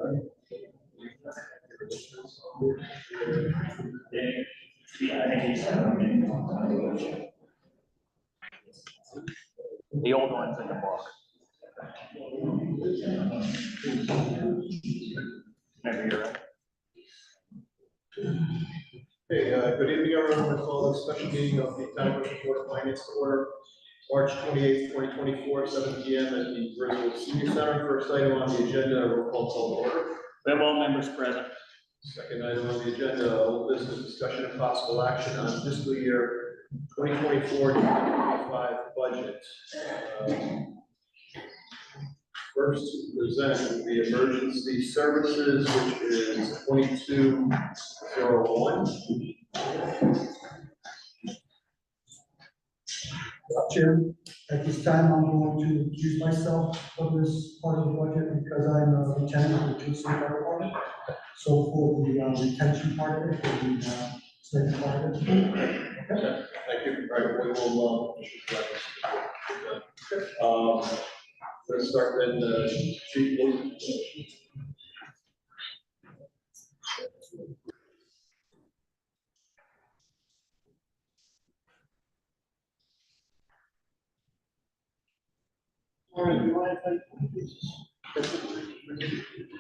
The old ones in the book. Maybe you're right. Hey, good evening, everyone. We call the special meeting of the Town Board of Finance to order, March 28th, 2024, 7 p.m. at the Griswold Senior Center. First item on the agenda, roll call to order. We have all members present. Second Second item on the agenda, old business discussion and possible action on fiscal year 2024-2025 budget. First to present the emergency services, which is 2201. Chair, at this time, I'm going to accuse myself of this part of the budget because I'm a lieutenant of the Police Fire Department. So for the retention part of it, for the second part of it. Okay, thank you. All right, we will, let's start then, Chief.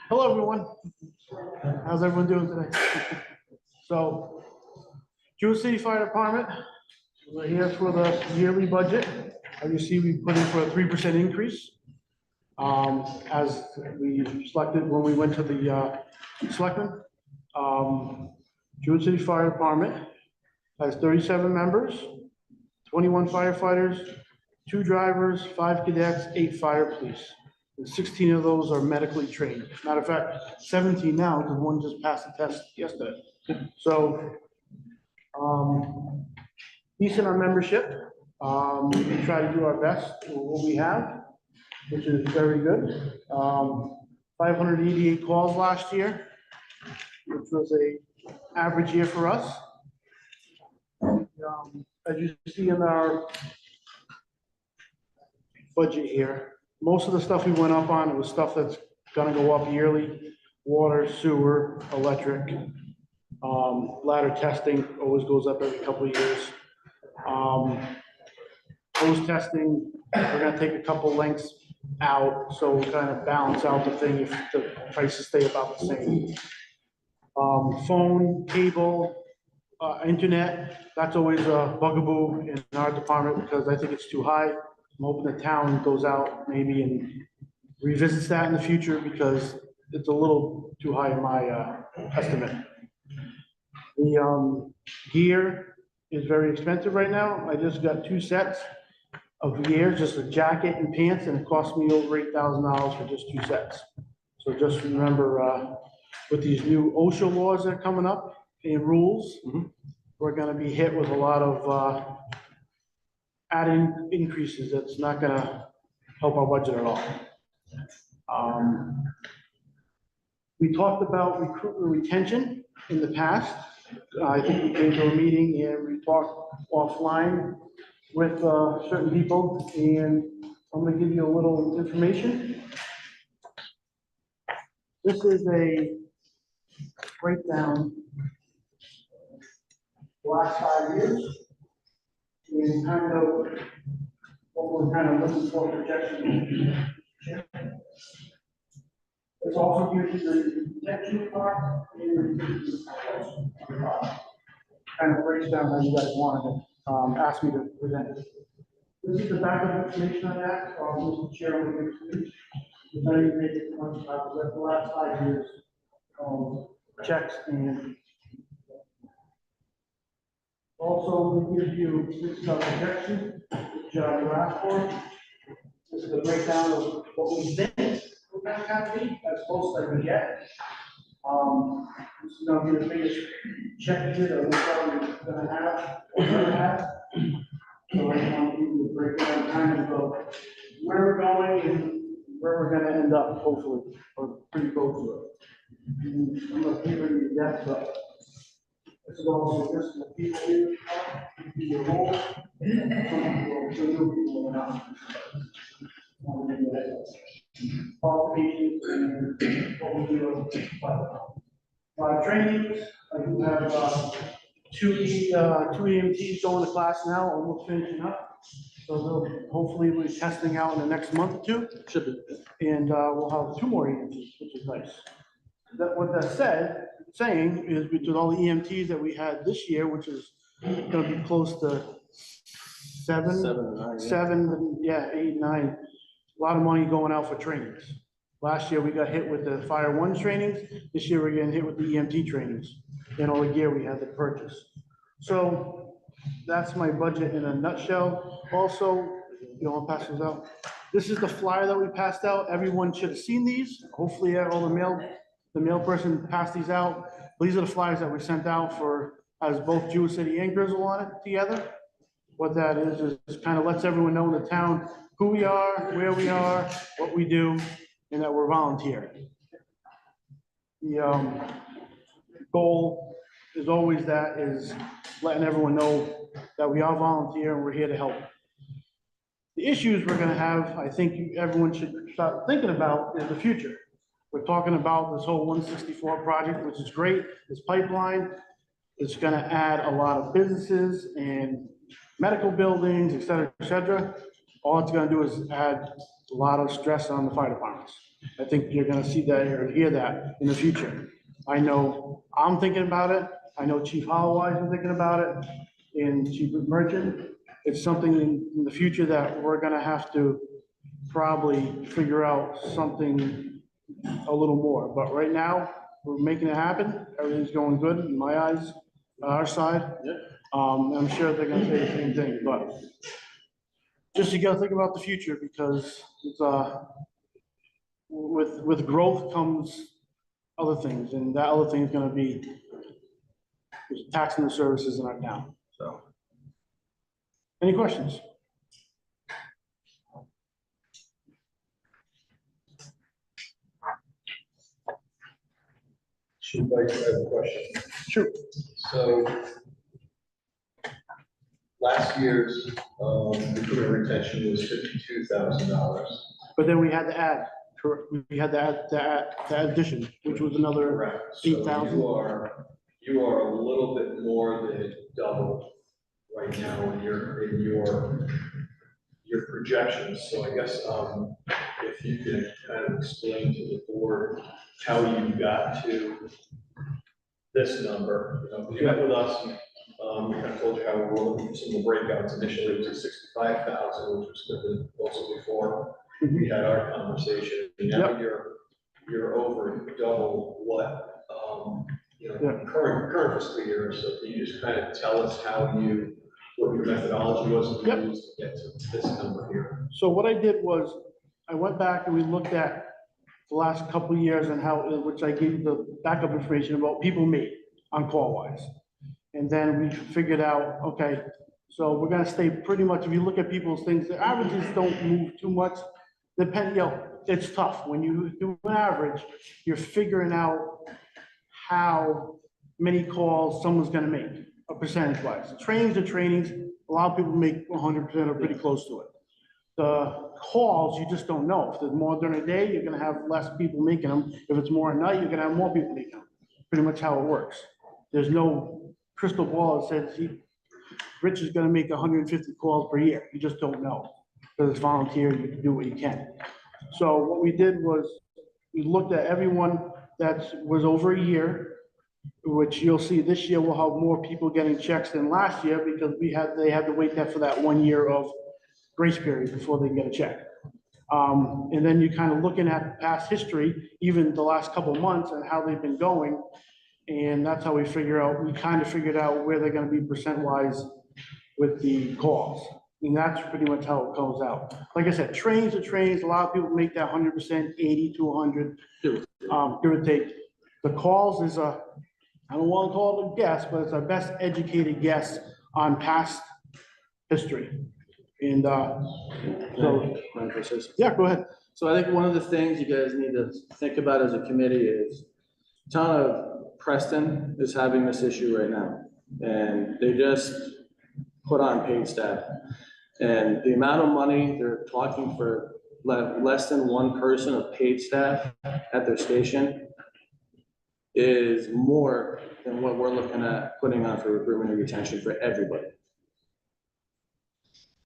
Hello, everyone. How's everyone doing today? So, Jewett City Fire Department, we're here for the yearly budget. As you see, we put in for a 3% increase. As we selected when we went to the selectmen. Jewett City Fire Department has 37 members, 21 firefighters, 2 drivers, 5 cadets, 8 fire police. And 16 of those are medically trained. Matter of fact, 17 now, because one just passed the test yesterday. So, decent on membership. We try to do our best with what we have, which is very good. 588 calls last year, which was a average year for us. As you see in our budget here, most of the stuff we went up on was stuff that's gonna go up yearly: water, sewer, electric. Ladder testing always goes up every couple of years. Hose testing, we're gonna take a couple lengths out, so we kind of balance out the thing if the prices stay about the same. Phone, cable, internet, that's always a bugaboo in our department because I think it's too high. I'm hoping the town goes out maybe and revisits that in the future because it's a little too high in my estimate. The gear is very expensive right now. I just got 2 sets of gear, just a jacket and pants, and it cost me over $8,000 for just 2 sets. So just remember, with these new OSHA laws that are coming up and rules, we're gonna be hit with a lot of added increases. That's not gonna help our budget at all. We talked about recruitment retention in the past. I think we came to a meeting and we talked offline with certain people, and I'm gonna give you a little information. This is a breakdown the last 5 years and kind of what we're kind of looking for projection. It's also gives you the protection part and the kind of breaks down how you guys wanted it, asked me to present it. This is the backup information on that, Mr. Chairman, please. If I didn't make it much about the last 5 years, checks and also we give you this is our projection, which you asked for. This is the breakdown of what we think we're going to have to be as close as we get. This is going to be the biggest check here that we're probably going to have or going to have. So I want to give you a breakdown kind of where we're going and where we're going to end up, hopefully, or pretty close to it. I'm going to keep it in depth, but this is also just the people here, your role, some new people are not. all meetings and what we do. Trainings, I do have, two EMTs going to class now, almost finishing up. So they'll hopefully be testing out in the next month or two. Should be. And, we'll have 2 more EMTs, which is nice. What that saying is with all the EMTs that we had this year, which is gonna be close to 7, 8, 9. A lot of money going out for trainings. Last year, we got hit with the Fire 1 trainings. This year, we're getting hit with the EMT trainings and all the gear we had to purchase. So that's my budget in a nutshell. Also, you want to pass this out? This is the flyer that we passed out. Everyone should have seen these. Hopefully, all the mail person passed these out. These are the flyers that we sent out for, as both Jewish City and Grizzle on it together. What that is kind of lets everyone know in the town who we are, where we are, what we do, and that we're volunteering. The goal is always that, is letting everyone know that we are volunteer and we're here to help. The issues we're gonna have, I think everyone should start thinking about in the future. We're talking about this whole 164 project, which is great, this pipeline. It's gonna add a lot of businesses and medical buildings, et cetera, et cetera. All it's gonna do is add a lot of stress on the fire departments. I think you're gonna see that or hear that in the future. I know I'm thinking about it. I know Chief Holloway's been thinking about it, and Chief Merchant. It's something in the future that we're gonna have to probably figure out something a little more. But right now, we're making it happen. Everything's going good in my eyes, on our side. I'm sure they're gonna say the same thing, but just you gotta think about the future, because it's, with growth comes other things, and that other thing is gonna be taxing the services in our town, so. Any questions? Should I have a question? Sure. So last year's recruiting retention was $52,000. But then we had to add, we had to add that addition, which was another Correct. So 8,000. you are a little bit more than double right now in your projections. So I guess if you could kind of explain to the board how you got to this number. You met with us, we kind of told you how we were looking for some of the breakouts. Initially, it was at 65,000, which was also before we had our conversation. And now you're over double what current fiscal year. So can you just kind of tell us what your methodology was to use to get to this number here? So what I did was, I went back and we looked at the last couple of years and how, which I gave you the backup information about people made on call wise. And then we figured out, okay, so we're gonna stay pretty much, if you look at people's things, the averages don't move too much. It's tough. When you do an average, you're figuring out how many calls someone's gonna make, a percentage wise. Trainings are trainings. A lot of people make 100% or pretty close to it. The calls, you just don't know. If there's more during the day, you're gonna have less people making them. If it's more at night, you're gonna have more people making them. Pretty much how it works. There's no crystal ball that says Rich is gonna make 150 calls per year. You just don't know. Because it's volunteer, you can do what you can. So what we did was, we looked at everyone that was over a year, which you'll see this year we'll have more people getting checks than last year, because they had to wait there for that 1 year of grace period before they get a check. And then you're kind of looking at past history, even the last couple of months, and how they've been going. And that's how we kind of figured out where they're gonna be percent-wise with the calls. And that's pretty much how it comes out. Like I said, trains are trains. A lot of people make that 100%, 80 to 100, give or take. The calls is I don't want to call it a guess, but it's our best educated guess on past history. And yeah, go ahead. So I think one of the things you guys need to think about as a committee is town of Preston is having this issue right now. And they just put on paid staff. And the amount of money they're talking for less than one person of paid staff at their station is more than what we're looking at putting on for recruitment and retention for everybody.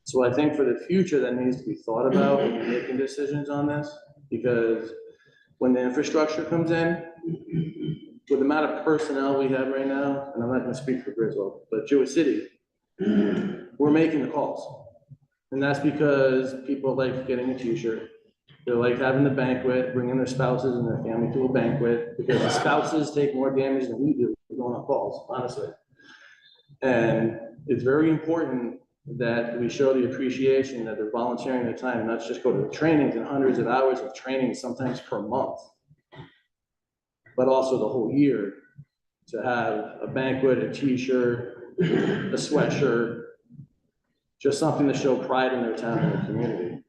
So I think for the future, that needs to be thought about when you're making decisions on this, because when the infrastructure comes in, with the amount of personnel we have right now, and I'm not gonna speak for Griswold, but Jewett City, we're making the calls. And that's because people like getting a t-shirt. They like having the banquet, bringing their spouses and their family to a banquet, because the spouses take more damage than we do going on calls, honestly. And it's very important that we show the appreciation that they're volunteering their time, not just go to trainings and hundreds of hours of training, sometimes per month, but also the whole year, to have a banquet, a t-shirt, a sweatshirt, just something to show pride in their town and their community.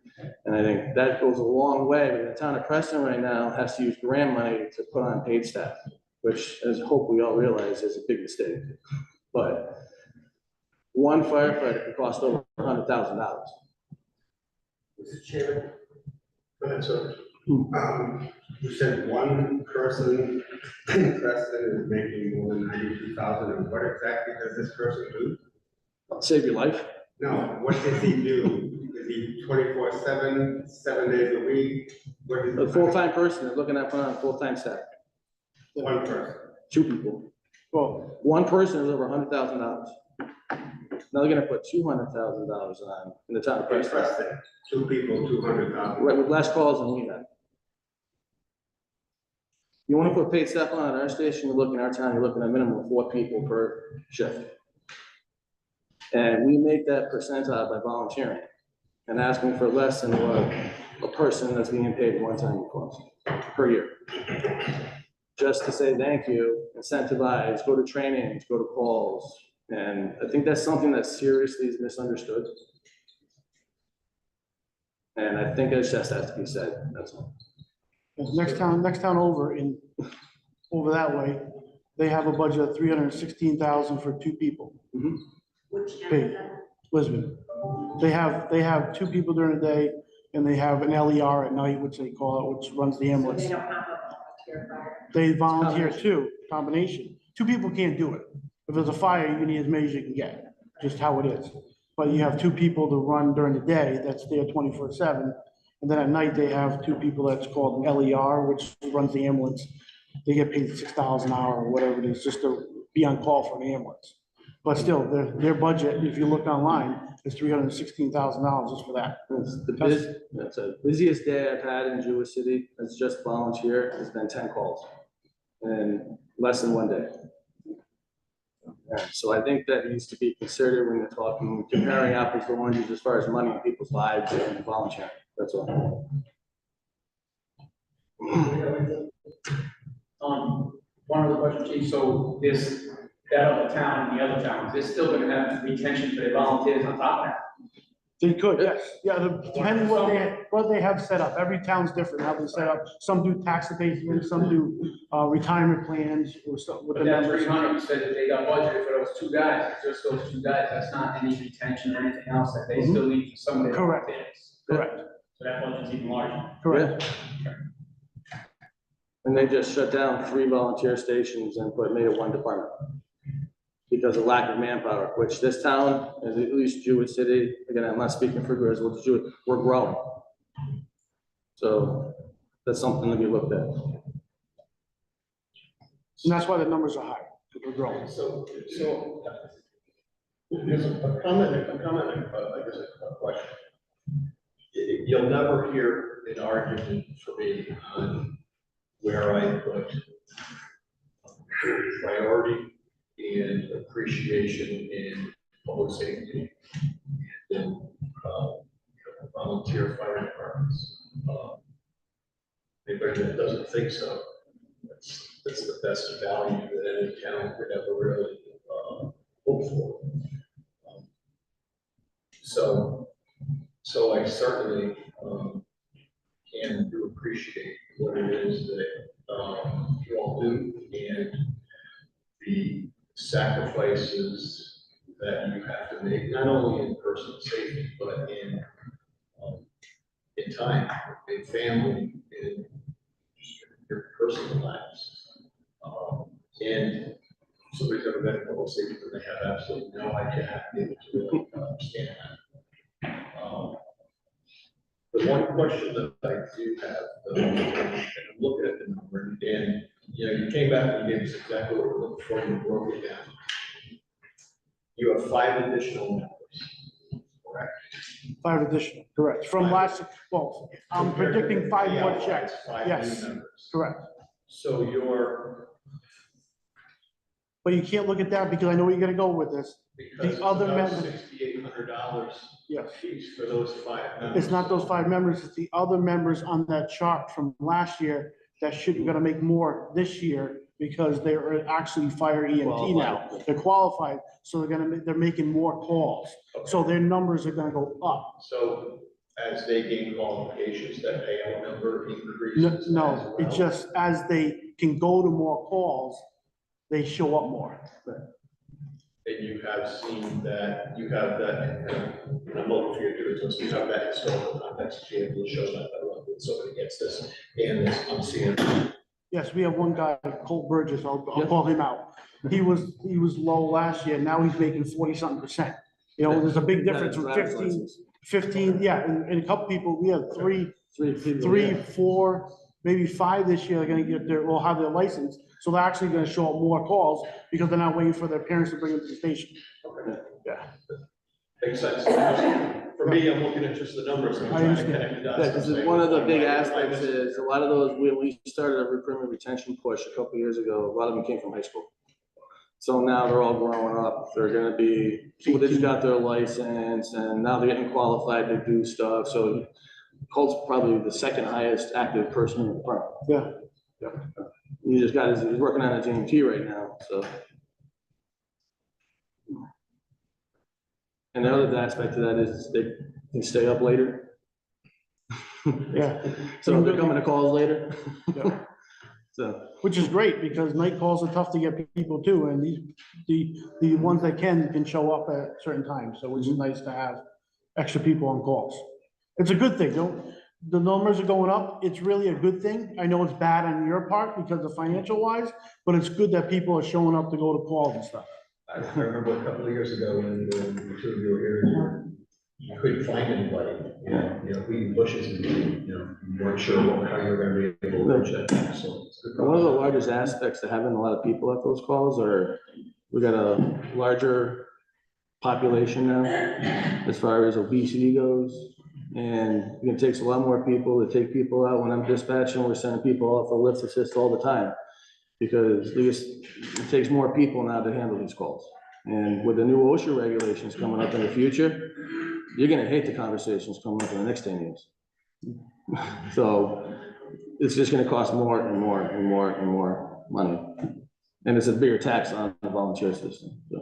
And I think that goes a long way. But the town of Preston right now has to use grant money to put on paid staff, which, as I hope we all realize, is a big mistake. But one firefighter could cost over $100,000. Mr. Chairman, Go ahead, sir. you said one person in Preston is making more than 92,000, and what exactly does this person do? Save your life. No, what does he do? Is he 24/7, 7 days a week? What is A full-time person, they're looking at putting on full-time staff. one person? 2 people. Well, One person is over $100,000. Now they're gonna put $200,000 on in the town of In Preston. Preston, 2 people, 200,000. Right, with less calls than we have. You wanna put paid staff on at our station, you're looking at our town, you're looking at a minimum of 4 people per shift. And we make that percentile by volunteering and asking for less than what a person that's being paid one time costs per year. Just to say thank you, incentivize, go to trainings, go to calls. And I think that's something that seriously is misunderstood. And I think it just has to be said, that's all. next town over over that way, they have a budget of 316,000 for 2 people. Which town Paid. is that? Lisbon. They have 2 people during the day, and they have an LER at night, which they call it, which runs the So ambulance. they don't have a volunteer fire. They volunteer too, combination. 2 people can't do it. If there's a fire, you need as many as you can get, just how it is. But you have 2 people to run during the day, that's there 24/7. And then at night, they have 2 people that's called an LER, which runs the ambulance. They get paid $6 an hour or whatever it is, just to be on call for an ambulance. But still, their budget, if you look online, is $316,000 just for that. That's the busiest day I've had in Jewett City, it's just volunteer, has been 10 calls in less than 1 day. So I think that needs to be considered when you're talking, comparing apples to oranges as far as money in people's lives and volunteering, that's all. One other question, Chief, so that other town and the other towns, they're still gonna have retention for their volunteers on top of that? They could, yes. Yeah, depending what they have set up. Every town's different, how they set up. Some do tax abatement, some do retirement plans or something with the But that members. 300, you said that they got budgeted for those 2 guys, it's just those 2 guys, that's not any retention or anything else that they still need for some of their Correct. volunteers. Correct, So that budget's even larger. correct. And they just shut down 3 volunteer stations and made it 1 department. Because of lack of manpower, which this town, at least Jewett City, again, I'm not speaking for Griswold, it's Jewett, we're growing. So that's something to be looked at. And that's why the numbers are high, because we're growing. So, there's a comment, I guess a question. You'll never hear an argument for me on where I put priority and appreciation in public safety and volunteer fire departments. Anybody that doesn't think so, that's the best value that any town could ever really hope for. So I certainly can do appreciate what it is that you all do and the sacrifices that you have to make, not only in personal safety, but in time. personal lives. And somebody's ever been in public safety, and they have absolutely no idea how to be able to really understand that. The one question that I do have, and I'm looking at the number, and, you know, you came back and you gave us exactly what we're looking for, and you broke it down. You have 5 additional members, correct? 5 additional, correct, from last, well, I'm predicting 5 more checks, 5 yes, new members. correct. So your, But you can't look at that because I know where you're gonna go with this. because it's other about members- $6,800 Yes. each for those 5 members. It's not those 5 members, it's the other members on that chart from last year that should, gonna make more this year because they're actually fire EMT now. They're qualified, so they're making more calls. So their numbers are gonna go up. So as they gain qualifications, that payout number increases? No, as it's well? just as they can go to more calls, they show up more. And you have seen that, you have that, and I'm looking for you to do it, so you have that historical context to be able to show that, when somebody gets this, and this, I'm seeing. Yes, we have one guy, Colt Burgess, I'll call him out. He was low last year, now he's making 40-something%. You know, there's a big difference from 15, yeah, and a couple people, we have 3, 4, maybe 5 this year are gonna get will have their license. So they're actually gonna show up more calls because they're not waiting for their parents to bring them to the station. Okay. Yeah. Makes sense. For me, I'm looking at just the numbers, and I'm I trying to understand. connect the dots. Yeah, because one of the big aspects is, a lot of those, when we started a recruitment retention push a couple years ago, a lot of them came from high school. So now they're all growing up, they're gonna be, people that just got their license, and now they're getting qualified to do stuff, so Colt's probably the 2nd highest active person in the department. Yeah. He just got he's working on his EMT right now, so. And the other aspect of that is they can stay up later. Yeah. So they're coming to calls later. Yeah. So, Which is great because night calls are tough to get people to, and the ones that can show up at certain times, so which is nice to have extra people on calls. It's a good thing, the numbers are going up, it's really a good thing. I know it's bad on your part because of financial wise, but it's good that people are showing up to go to calls and stuff. I remember a couple of years ago when the 2 of you were here, you couldn't find anybody, you know, we bushes, and, you know, you weren't sure how you were gonna be able to reach that, so. it's good. one of the largest aspects to having a lot of people at those calls are, we got a larger population now as far as obesity goes. And it takes a lot more people to take people out. When I'm dispatching, we're sending people out for lift assist all the time. Because it takes more people now to handle these calls. And with the new OSHA regulations coming up in the future, you're gonna hate the conversations coming up in the next 10 years. So it's just gonna cost more and more and more and more money. And it's a bigger tax on the volunteer system. So.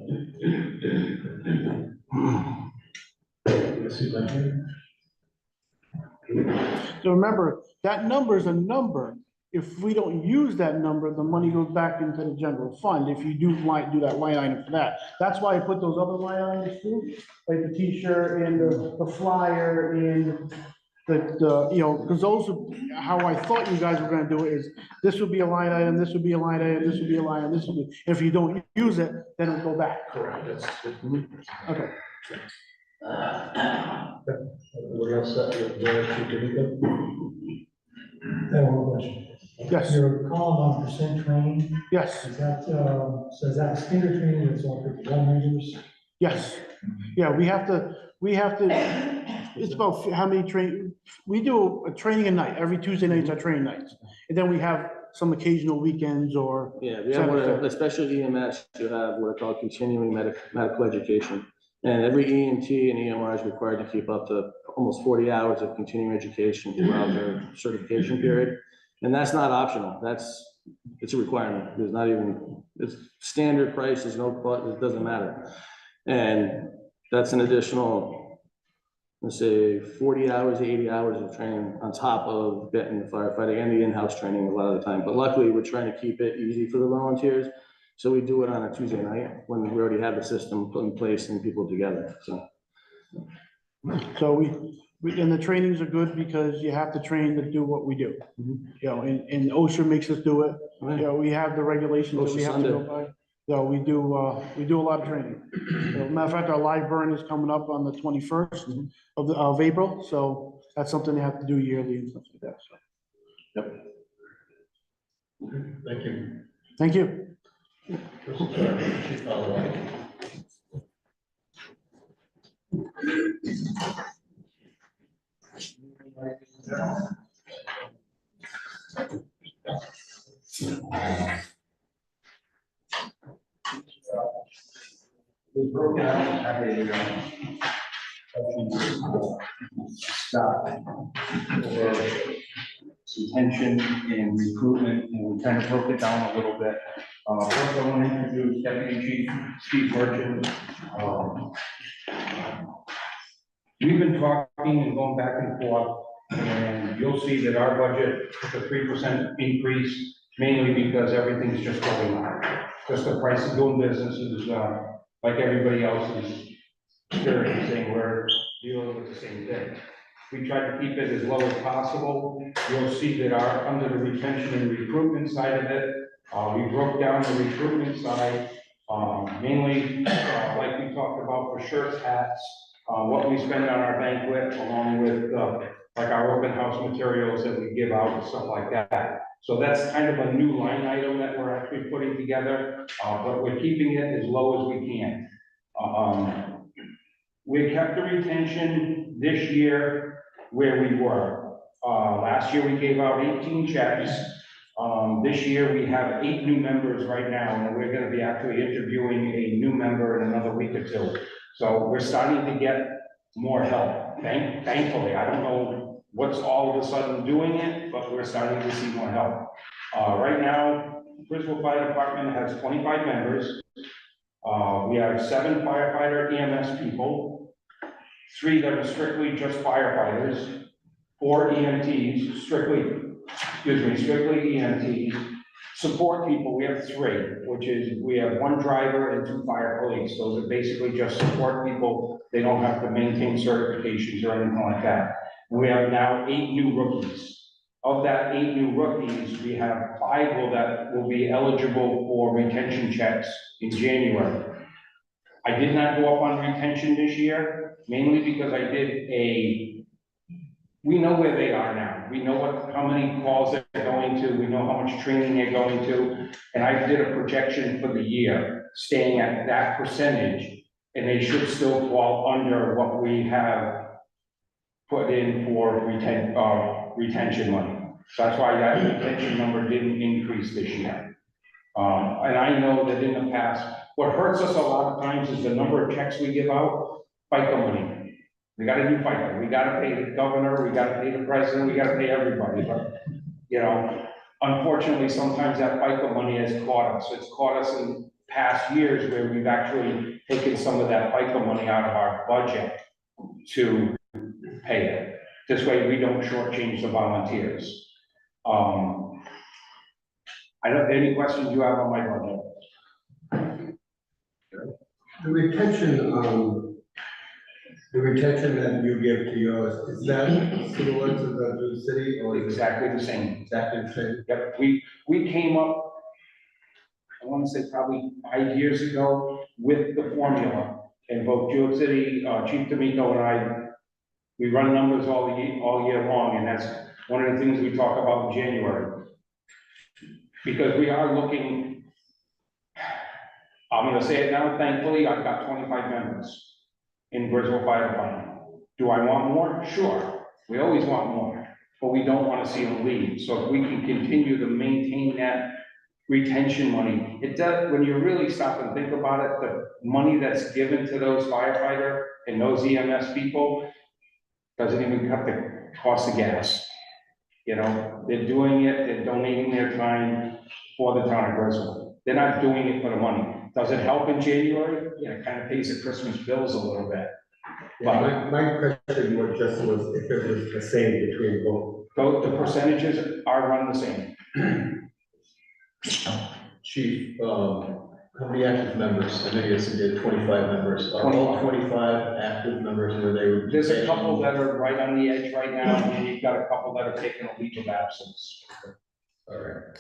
So remember, that number is a number. If we don't use that number, the money goes back into the general fund. If you do that line item for that. That's why I put those other line items too, like the T-shirt and the flyer and the, you know, because those are how I thought you guys were gonna do it is, this would be a line item, this would be a line item, this would be a line item, this would be, if you don't use it, then it'll go back. Correct, that's. Okay. What else, I have one question. Yes. Your column on percent trained, Yes, is that, so is that standard training that's all 51 members? yes. Yeah, we have to, it's about how many we do a training a night, every Tuesday nights are training nights. And then we have some occasional weekends or. Yeah, we have, especially EMS, you have what are called continuing medical education. And every EMT and EMR is required to keep up to almost 40 hours of continuing education throughout their certification period. And that's not optional, it's a requirement. There's not even, it's standard price, there's no, it doesn't matter. And that's an additional, let's say 40 hours, 80 hours of training on top of getting the firefighting and the in-house training a lot of the time. But luckily, we're trying to keep it easy for the volunteers. So we do it on a Tuesday night when we already have the system put in place and people together, so. So And the trainings are good because you have to train to do what we do. You know, and OSHA makes us do it. You know, we have the regulations that we OSHA have to go Sunday. by. So we do a lot of training. Matter of fact, our live burn is coming up on the 21st of April, so that's something they have to do yearly and stuff like that, so. Thank you. Thank you. Chief Colorado. We broke out at a stop for retention and recruitment, and we kind of broke it down a little bit. First, I want to introduce Deputy Chief Steve Merchant. We've been talking and going back and forth, and you'll see that our budget took a 3% increase, mainly because everything's just going up. Just the price of doing business is, like everybody else is experiencing, we're dealing with the same thing. We tried to keep it as low as possible. You'll see that under the retention and recruitment side of it, we broke down the recruitment side, mainly, like we talked about for shirts, hats, what we spend on our banquet, along with, like our open house materials that we give out and stuff like that. So that's kind of a new line item that we're actually putting together, but we're keeping it as low as we can. We kept the retention this year where we were. Last year we gave out 18 checks. This year we have 8 new members right now, and we're going to be actually interviewing a new member in another week or 2. So we're starting to get more help. Thankfully, I don't know what's all of a sudden doing it, but we're starting to see more help. Right now, Brisbane Fire Department has 25 members. We have 7 firefighter EMS people, 3 that are strictly just firefighters, 4 EMTs, strictly EMTs. Support people, we have 3, which is, we have 1 driver and 2 fire police. Those are basically just support people. They don't have to maintain certifications or anything like that. And we have now 8 new rookies. Of that 8 new rookies, we have 5 that will be eligible for retention checks in January. I did not go up on retention this year, mainly because I did we know where they are now. We know how many calls they're going to, we know how much training they're going to, and I did a projection for the year, staying at that percentage, and they should still fall under what we have put in for retention money. So that's why that retention number didn't increase this year. And I know that in the past, what hurts us a lot of times is the number of checks we give out, FICA money. We gotta do FICA, we gotta pay the governor, we gotta pay the president, we gotta pay everybody, but, you know, unfortunately, sometimes that FICA money has caught us. It's caught us in past years where we've actually taken some of that FICA money out of our budget to pay it. This way, we don't shortchange the volunteers. I don't, any questions you have on my budget? The retention that you give to yours, is that similar to the city or? Exactly the same. Exactly the same. Yep, we came up, I want to say probably 5 years ago with the formula. And both Jewett City, Chief D'Amico and I, we run numbers all year long, and that's one of the things we talk about in January. Because we are looking, I'm gonna say it now, thankfully, I've got 25 members in Brisbane Fire Department. Do I want more? Sure, we always want more, but we don't want to see them leave. So if we can continue to maintain that retention money, it does, when you really stop and think about it, the money that's given to those firefighter and those EMS people doesn't even cut the cost of gas. You know, they're doing it, they're donating their time for the town of Brisbane. They're not doing it for the money. Does it help in January? Yeah, it kind of pays the Christmas bills a little bit. Yeah, my question was if it was the same between both. Both the percentages are run the same. Chief, How many active members? I know you said 25 members. Are all 25 active members, or they would? There's a couple that are right on the edge right now, and you've got a couple that are taking a leave of absence. All right.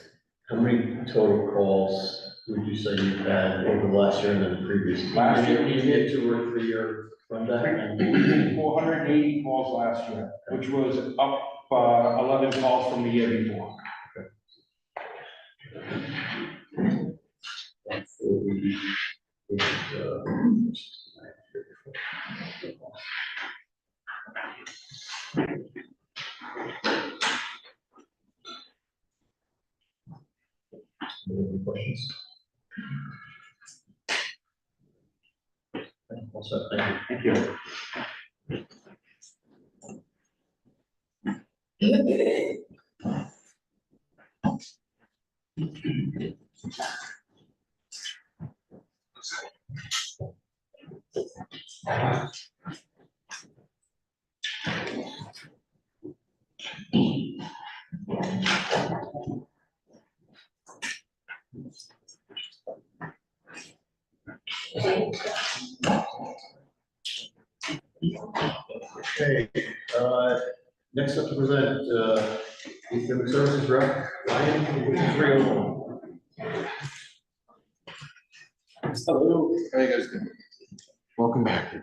How many total calls would you say you've had over the last year and then the previous? Last year we You did- get 2 or 3 year from that? We did 480 calls last year, which was up 11 calls from the year before. Any questions? All set, thank you. Thank you. Okay, next up to present, Economic Services Rep, Ryan, 301. Hello, how you guys doing? Welcome back.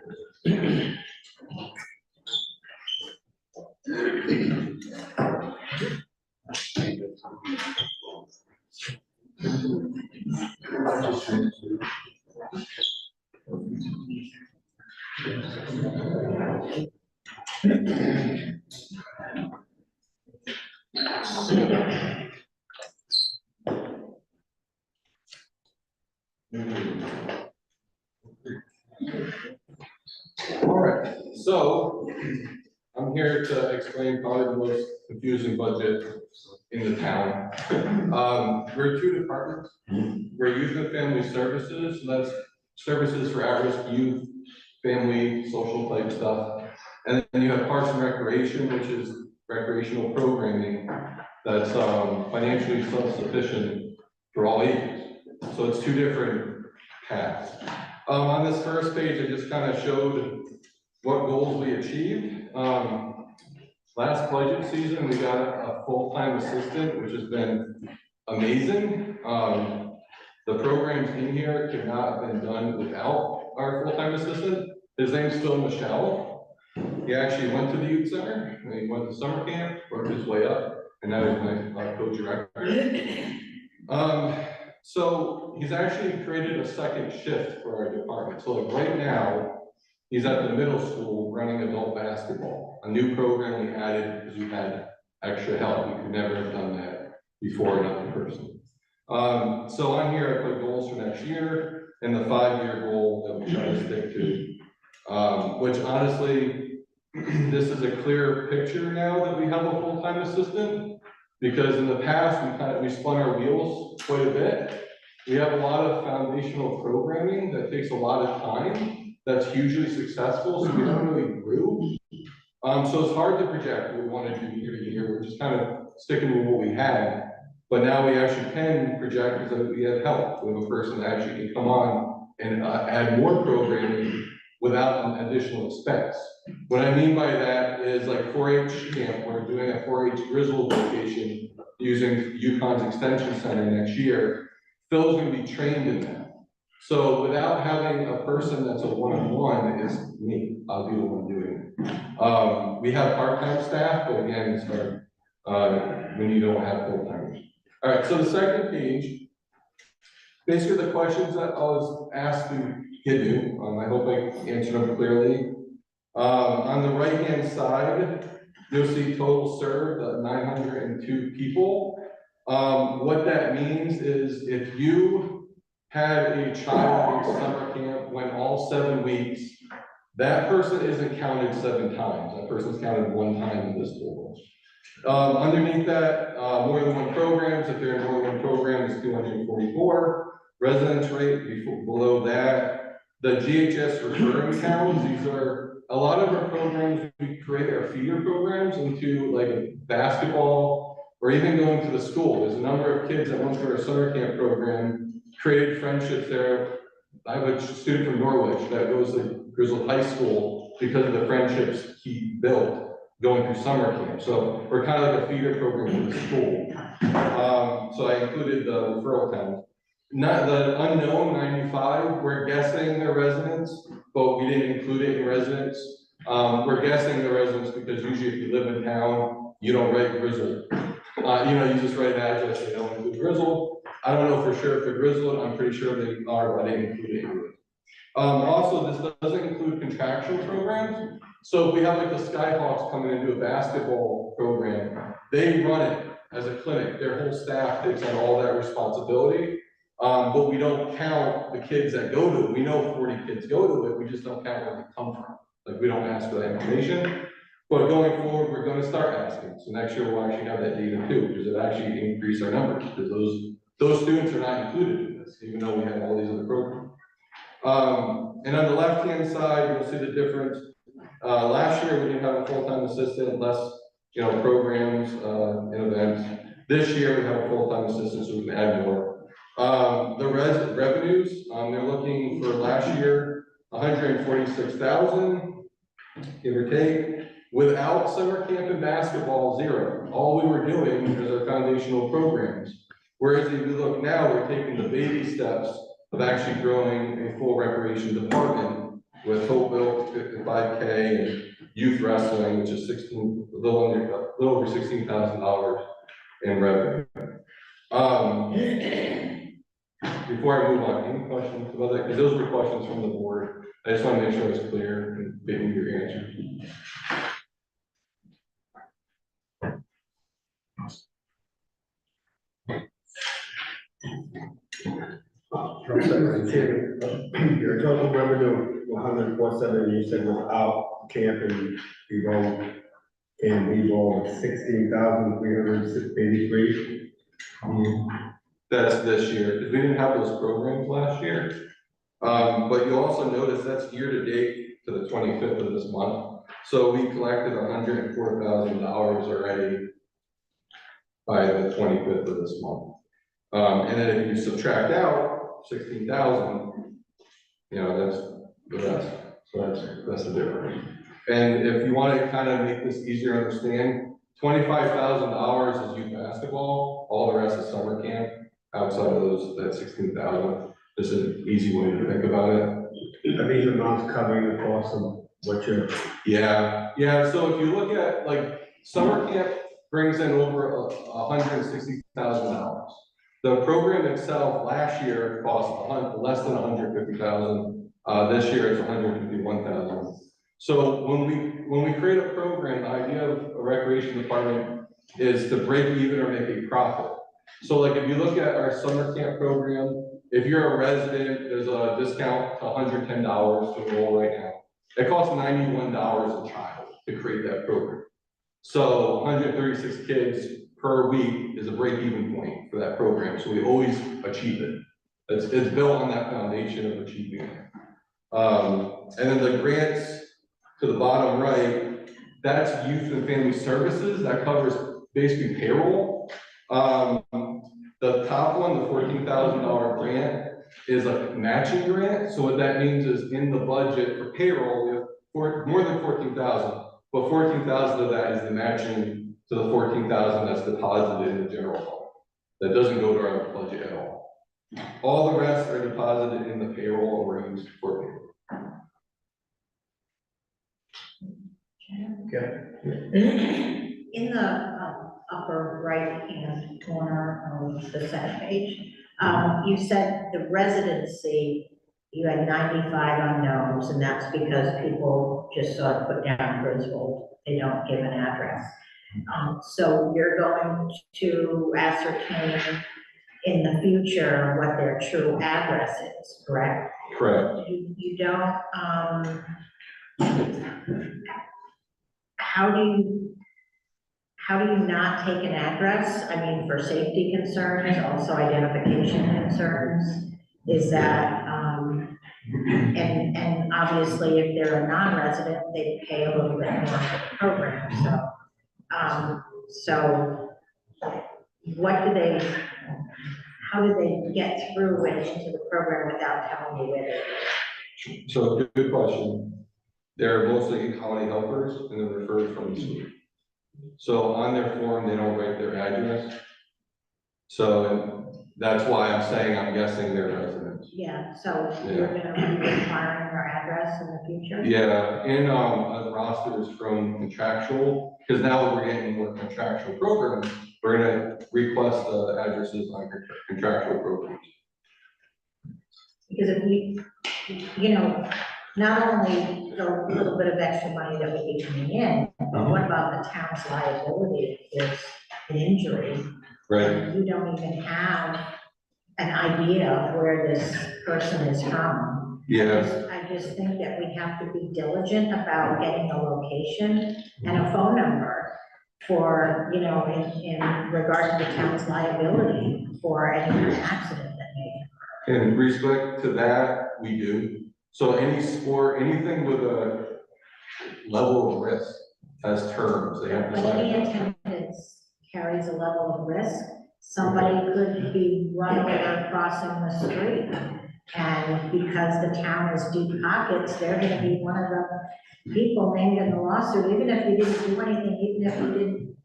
All right, so I'm here to explain probably the most confusing budget in the town. We're 2 departments. We're Youth and Family Services, and that's services for at-risk youth, family, social type stuff. And then you have Parks and Recreation, which is recreational programming that's financially self-sufficient for all ages. So it's 2 different paths. On this first page, I just kind of showed what goals we achieved. Last budget season, we got a full-time assistant, which has been amazing. The programs in here could not have been done without our full-time assistant. His name's Phil Michelle. He actually went to the youth center, and he went to summer camp, worked his way up, and now he's my co-director. So he's actually created a second shift for our department. So like right now, he's at the middle school running adult basketball, a new program we added because we had extra help. We could never have done that before another person. So on here, I put goals for next year and the 5-year goal that we try to stick to. Which honestly, this is a clear picture now that we have a full-time assistant, because in the past, we spun our wheels quite a bit. We have a lot of foundational programming that takes a lot of time. That's hugely successful, so we don't really grow. So it's hard to project what we want to do year to year. We're just kind of sticking with what we had. But now we actually can project because we have help. We have a person that actually can come on and add more programming without an additional expense. What I mean by that is like 4-H camp, we're doing a 4-H Grizzle vacation using UConn's Extension Center next year. Phil's going to be trained in that. So without having a person that's a one-on-one, is me, I'll be the one doing it. We have part-time staff, but again, it's hard when you don't have full-timers. All right, so the second page, basically the questions that I was asked to give you, I hope I answered them clearly. On the right-hand side, you'll see total served, 902 people. What that means is if you had a child in summer camp went all 7 weeks, that person isn't counted 7 times. That person's counted 1 time in this total. Underneath that, more than 1 programs, if they're in more than 1 program, is 244. Residence rate below that. The GHS referring towns, these are a lot of our programs, we create our feeder programs into like a basketball or even going to the school. There's a number of kids that went through our summer camp program created friendships there. I have a student from Norwich that goes to Grizzled High School because of the friendships he built going through summer camp. So we're kind of like a feeder program for the school. So I included the referral count. Not the unknown 95, we're guessing they're residents, but we didn't include it in residents. We're guessing the residents because usually if you live in town, you don't write Grizzled. You just write an address, they don't include Grizzled. I don't know for sure if they're Grizzled, I'm pretty sure they are, but I didn't include it. Also, this doesn't include contractual programs. So if we have like the Skyhawks coming into a basketball program, they run it as a clinic. Their whole staff takes on all that responsibility. But we don't count the kids that go to it. We know 40 kids go to it, we just don't count where they come from. Like, we don't ask for that information. But going forward, we're going to start asking. So next year, we'll actually have that data too, because it actually increased our numbers, because those students are not included in this, even though we have all these other programs. And on the left-hand side, you'll see the difference. Last year, we didn't have a full-time assistant, less, programs and events. This year, we have a full-time assistant, so we can add more. The revenues, they're looking for last year, 146,000, give or take. Without summer camp and basketball, 0. All we were doing is our foundational programs. Whereas if you look now, we're taking the baby steps of actually growing a full recreation department with Hopeville 55K and youth wrestling, which is a little over $16,000 in revenue. Before I move on, any questions about that? Because those were questions from the board. I just want to make sure it's clear and give you your answers. Your total revenue, 147, you said without camp and we roll 16,383. That's this year, because we didn't have those programs last year. But you'll also notice that's year to date to the 25th of this month. So we collected $104,000 already by the 25th of this month. And then if you subtract out 16,000, that's the rest. So that's the difference. And if you want to kind of make this easier to understand, $25,000 is youth basketball, all the rest is summer camp. Outside of that 16,000, this is an easy way to think about it. Are these amounts covering the cost of what you're? Yeah. So if you look at like summer camp brings in over $160,000. The program itself last year cost less than $150,000. This year it's $151,000. So when we create a program, the idea of a recreation department is to break even or make a profit. So like if you look at our summer camp program, if you're a resident, there's a discount to $110 to enroll right now. It costs $91 a child to create that program. So 136 kids per week is a break-even point for that program. So we always achieve it. It's built on that foundation of achieving it. And then the grants to the bottom right, that's youth and family services. That covers basically payroll. The top one, the $14,000 grant, is a matching grant. So what that means is in the budget for payroll, we have more than 14,000, but 14,000 of that is the matching to the 14,000 that's deposited in the general fund. That doesn't go to our budget at all. All the rest are deposited in the payroll or used for payroll. In the upper right-hand corner of the second page, you said the residency, you had 95 unknowns, and that's because people just sort of put down Griswold. They don't give an address. So you're going to ascertain in the future what their true address is, correct? Correct. You don't, how do you not take an address? I mean, for safety concerns, also identification concerns, is that, and obviously if they're a non-resident, they pay a little bit more for the program, so what do they, how do they get through and into the program without telling you where they live? So good question. They're mostly holiday helpers and they're referred from the school. So on their form, they don't write their address. So that's why I'm saying I'm guessing they're residents. Yeah, so you're gonna be requiring their address in the future? Yeah, and rosters from contractual, because now that we're getting more contractual programs, we're gonna request the addresses on contractual programs. Because if we, you know, not only the little bit of extra money that would be coming in, but what about the town's liability if there's an injury? Right. You don't even have an idea of where this person is from. Yeah. I just think that we have to be diligent about getting a location and a phone number for, you know, in regard to the town's liability for any kind of accident that may occur. In respect to that, we do. So any sport, anything with a level of risk has terms. They have to But sign. any attendance carries a level of risk. Somebody could be run over crossing the street. And because the town is deep pockets, they're gonna be one of the people named in the lawsuit, even if you didn't do anything, even if you didn't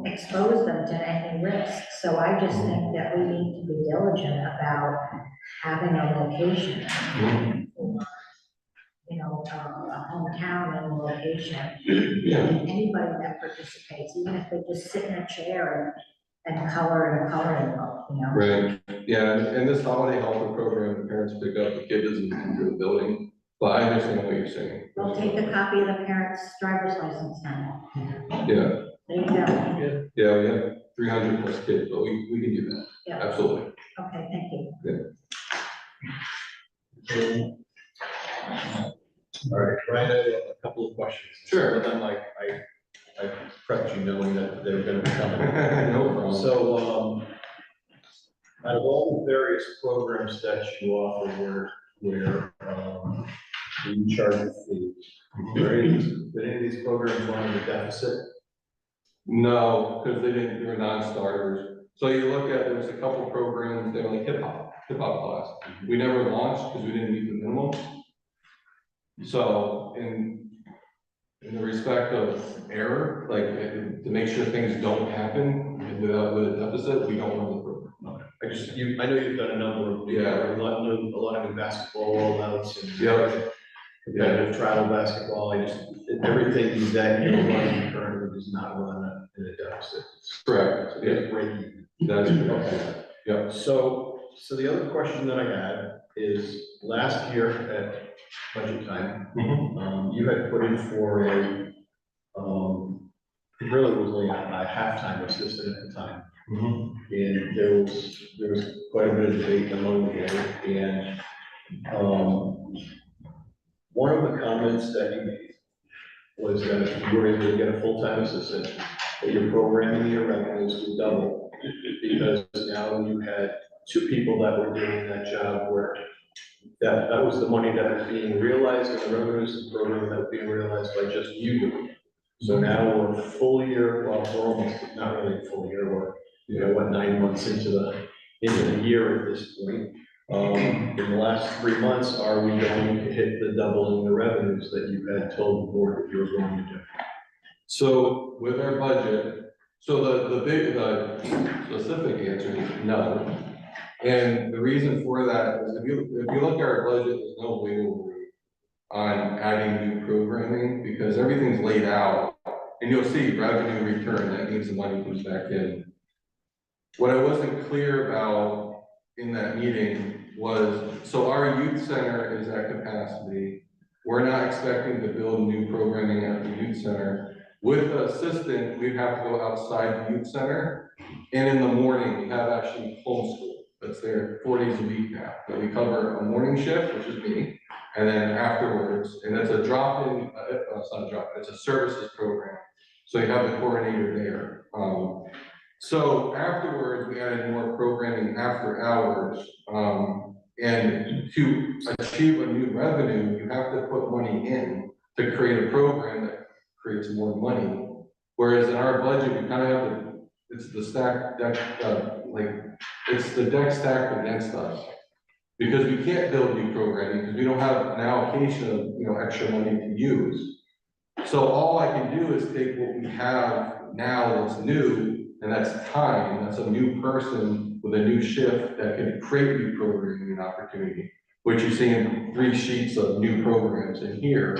expose them to any risk. So I just think that we need to be diligent about having a location. You know, a hometown and a location. Yeah. And anybody that participates, even if they just sit in a chair and color in a coloring book, you know? Right, yeah, and this holiday helper program, the parents pick up, the kid doesn't enter the building, but I understand what you're saying. We'll take a copy of the parent's driver's license now. Yeah, There you go. yeah, we have 300 plus kids, but we can do that. Yeah. Absolutely. Okay, thank you. All right, Ryan, I have a couple of questions. Sure. But then I prepped you knowing that they were gonna be coming. No problem. So, out of all the various programs that you offer where you charge a fee, did any of these programs run in a deficit? No, because they're non-starters. So you look at, there's a couple programs, they're like hip hop class. We never launched because we didn't meet the minimum. So in the respect of error, like to make sure things don't happen and without with a deficit, we don't run the program. I know you've done a number of, a lot of new basketball rollouts and competitive travel basketball. Everything that you're running currently does not run in a deficit. Correct. So it's break even. That's correct. Okay. Yeah. So the other question that I had is, last year at budget time, you had put in for it really was only a half-time assistant at the time. And there was quite a bit of debate among the board, and one of the comments that you made was that if you were able to get a full-time assistant, that your programming, your revenues would double, because now you had two people that were doing that job where that was the money that was being realized, and the revenues of the program that was being realized by just you doing it. So now we're a full year, well, we're almost, not really a full year, we're 9 months into the year at this point. In the last 3 months, are we going to hit the double in the revenues that you had told the board that you were going to do? So with our budget, so the specific answer is no. And the reason for that is if you look at our budget, there's no wiggle room on adding new programming because everything's laid out and you'll see revenue return. That means the money comes back in. What I wasn't clear about in that meeting was, so our youth center is at capacity. We're not expecting to build new programming at the youth center. With the assistant, we have to go outside the youth center. And in the morning, we have actually homeschool. That's there 4 days a week now. But we cover a morning shift, which is me, and then afterwards, and it's a drop-in, it's not a drop-in, it's a services program. So you have the coordinator there. So afterwards, we added more programming after hours. And to achieve a new revenue, you have to put money in to create a program that creates more money. Whereas in our budget, we kind of have it's the stack deck, like it's the deck stacked against us. Because we can't build new programming, because we don't have an allocation of, extra money to use. So all I can do is take what we have now that's new, and that's time, that's a new person with a new shift that can create new programming opportunity, which you see in 3 sheets of new programs in here.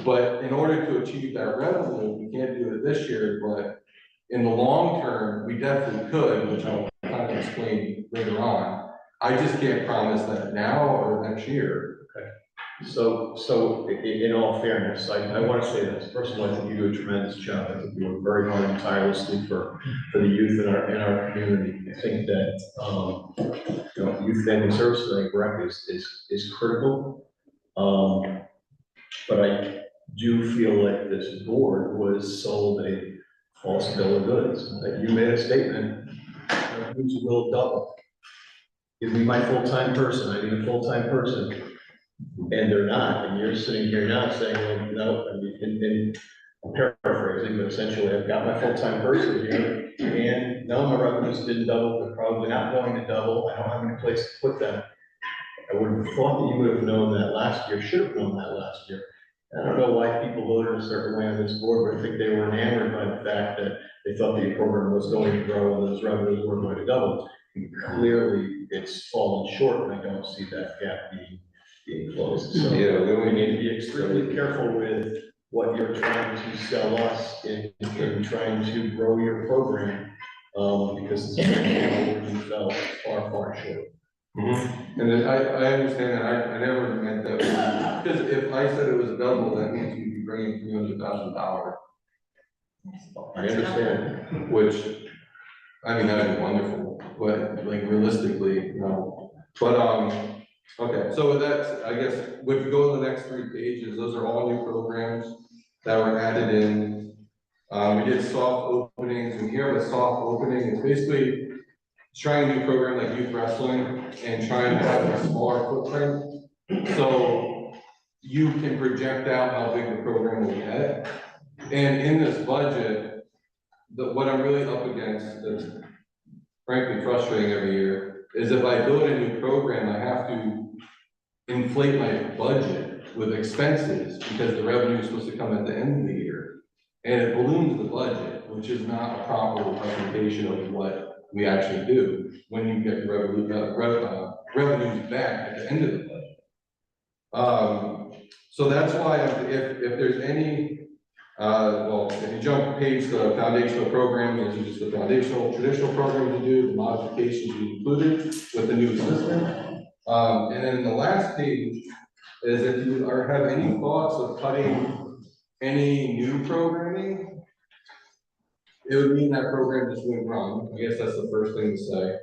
But in order to achieve that revenue, we can't do it this year, but in the long term, we definitely could, which I'll kind of explain later on. I just can't promise that now or next year. So in all fairness, I want to say this. First of all, I think you do a tremendous job. I think you work very hard and tirelessly for the youth in our community. I think that, youth family services, I think, rec is critical. But I do feel like this board was sold a false bill of goods. That you made a statement, revenues will double. Give me my full-time person, I need a full-time person. And they're not, and you're sitting here now saying, well, no, I mean, and I'm paraphrasing, but essentially, I've got my full-time person here, and no, my revenues didn't double, they're probably not going to double, I don't have any place to put them. I would have thought that you would have known that last year, should have known that last year. I don't know why people voted a certain way on this board, but I think they were enamored by the fact that they thought the program was going to grow and those revenues were going to double. And clearly, it's fallen short, and I don't see that gap being closed. So Yeah, we need to be extremely careful with what you're trying to sell us in trying to grow your program, because it's fell far short. And then I understand that, I never meant that, because if I said it was double, that means we'd be bringing $300,000. I understand. Which, I mean, that'd be wonderful, but like realistically, no. But, okay, so that's, I guess, if you go to the next 3 pages, those are all new programs that were added in. We did soft openings, and here with soft opening, it's basically trying a new program like youth wrestling and trying to have a smaller footprint. So you can project out how big the program will get. And in this budget, what I'm really up against that's frankly frustrating every year is if I build a new program, I have to inflate my budget with expenses because the revenue is supposed to come at the end of the year. And it balloons the budget, which is not a proper representation of what we actually do when you get revenues back at the end of the budget. So that's why if there's any, well, if you jump page the foundational programs, those are just the foundational traditional programs to do, the modifications we included with the new assistant. And then the last page is if you have any thoughts of cutting any new programming, it would mean that program just went wrong. I guess that's the first thing to say.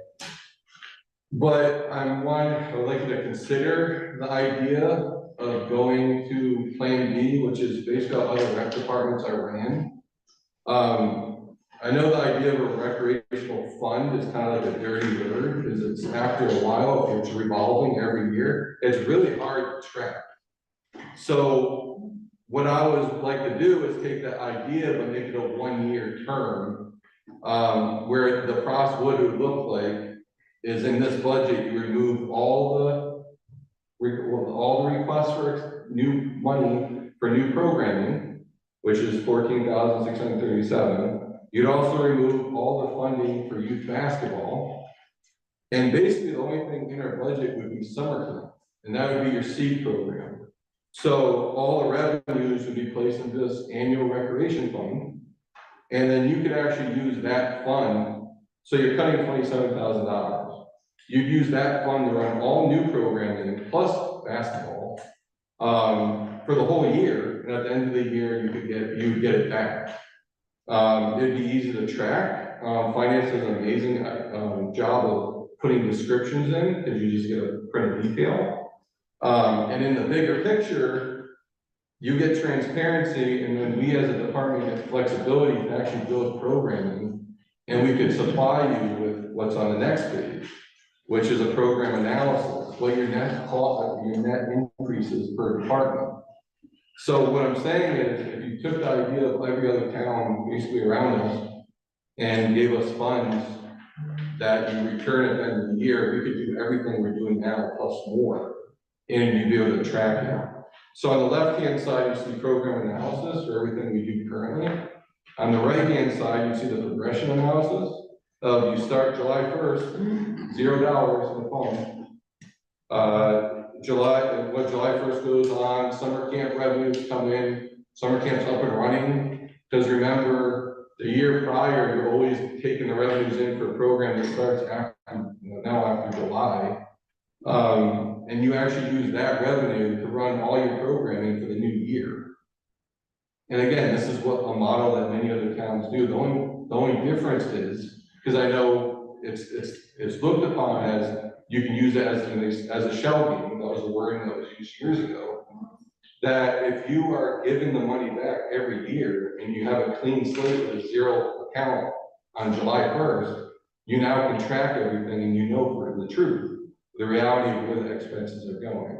But I would like you to consider the idea of going to Plan B, which is based on other rec departments I ran. I know the idea of a recreational fund is kind of like a dirty word, because it's after a while, if it's revolving every year, it's really hard to track. So what I would like to do is take that idea but make it a 1-year term, where the process, what it would look like is in this budget, you remove all the requests for new money for new programming, which is 14,637. You'd also remove all the funding for youth basketball. And basically the only thing in our budget would be summer camp, and that would be your seed program. So all the revenues would be placed into this annual recreation fund, and then you could actually use that fund. So you're cutting $27,000. You'd use that fund to run all new programming plus basketball for the whole year, and at the end of the year, you would get it back. It'd be easy to track. Finance does an amazing job of putting descriptions in, because you just get a print of detail. And in the bigger picture, you get transparency, and then we as a department get flexibility to actually build programming, and we could supply you with what's on the next page, which is a program analysis, what your net cost, your net increases per department. So what I'm saying is, if you took the idea of every other town basically around us and gave us funds that you return at the end of the year, we could do everything we're doing now plus more, and you'd be able to track it. So on the left-hand side, you see program analysis for everything we do currently. On the right-hand side, you see the progression analysis of you start July 1st, $0 in the fund. July 1st goes on, summer camp revenues come in, summer camp's up and running. Because remember, the year prior, you're always taking the revenues in for a program that starts after, now after July. And you actually use that revenue to run all your programming for the new year. And again, this is what a model that many other towns do. The only difference is, because I know it's looked upon as you can use it as a shell game. That was a wording that was used years ago. That if you are giving the money back every year and you have a clean slate with a zero account on July 1st, you now can track everything and you know for the truth, the reality of where the expenses are going.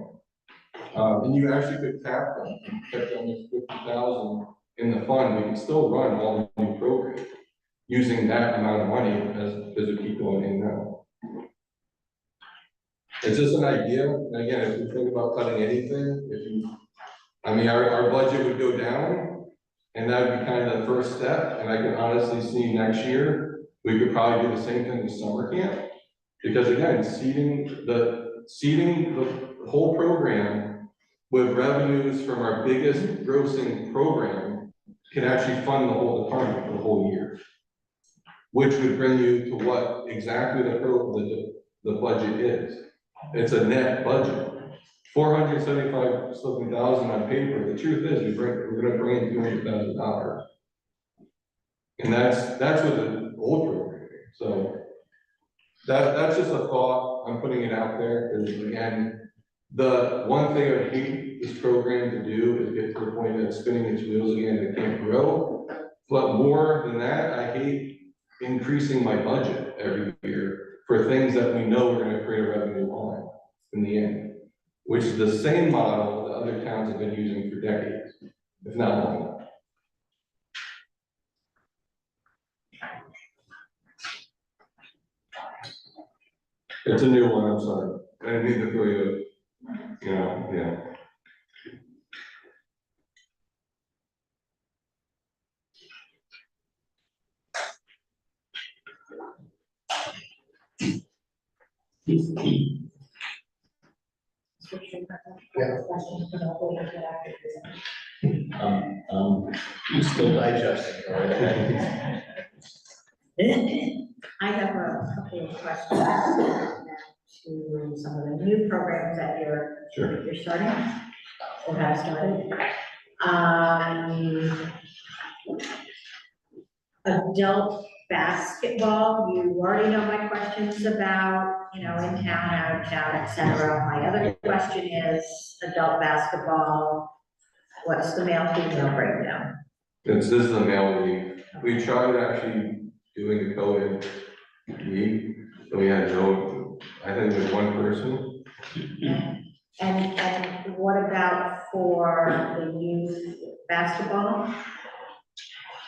And you actually could tap them, kept on this 50,000 in the fund, we can still run all the new programs using that amount of money as we keep going in now. It's just an idea, and again, if you think about cutting anything, our budget would go down, and that would be kind of the first step, and I can honestly see next year, we could probably do the same thing with summer camp, because again, seeding the whole program with revenues from our biggest grossing program can actually fund the whole department for the whole year, which would bring you to what exactly the budget is. It's a net budget. 475 something thousand on paper. The truth is, we're going to bring in $200,000, and that's with the old programming. So that's just a thought. I'm putting it out there because again, the one thing I hate this program to do is get to the point that it's spinning its wheels again and it can't grow. But more than that, I hate increasing my budget every year for things that we know we're going to create a revenue on in the end, which is the same model that other towns have been using for decades, if not longer. It's a new one, I'm sorry. I didn't mean to throw you, yeah. Still digesting, all right? I have a couple of questions to some of the new programs that you're starting, or have started. Adult basketball, you already know my questions about, in town, out of town, et cetera. My other question is adult basketball, what's the male female breakdown? This is the male league. We tried actually doing a co-ed league, but we had I think it was one person. And what about for the youth basketball?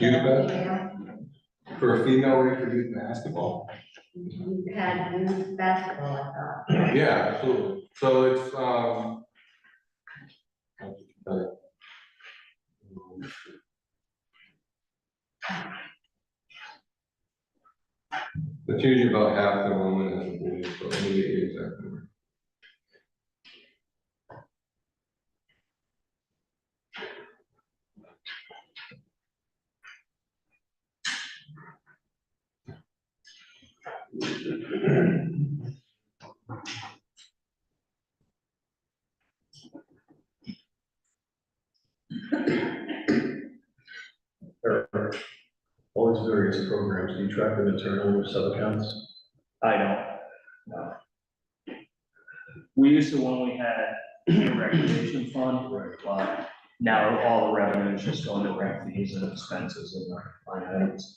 Youth basketball? For a female league for youth basketball? You had youth basketball, I thought. Yeah, absolutely. So it's, it's usually about half the women and the boys, so let me get you exact number. There are all these various programs. Do you track them internally with sub-accounts? I don't, no. We used to when we had a recreation fund, but now all the revenue is just going to rent fees and expenses and line items.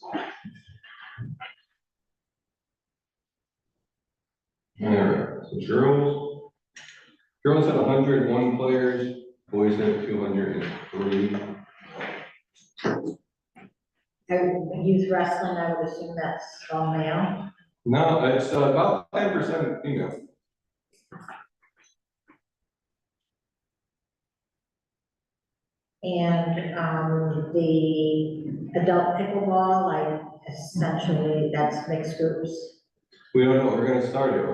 Alright, so girls have 101 players, boys have 203. And youth wrestling, I would assume that's all male. No, it's about 10% female. And, the adult pickleball, like essentially that's mixed groups. We don't know, we're gonna start it.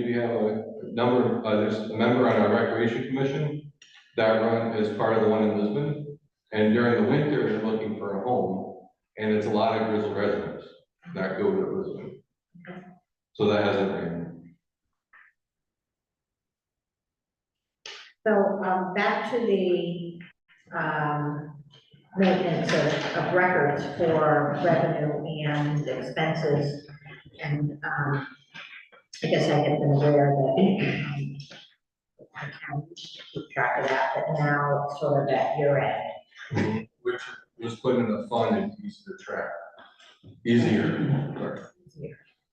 We have a number, there's a member on our recreation commission that run as part of the one in Lisbon. And during the winter, they're looking for a home, and it's a lot of Grizzle residents that go to Lisbon. So that hasn't ran. So, back to the, maintenance of records for revenue and expenses. And, I guess I have been aware that, I can keep track of that, but now it's sort of at year end. Which was put in a fund and easy to track. Easier.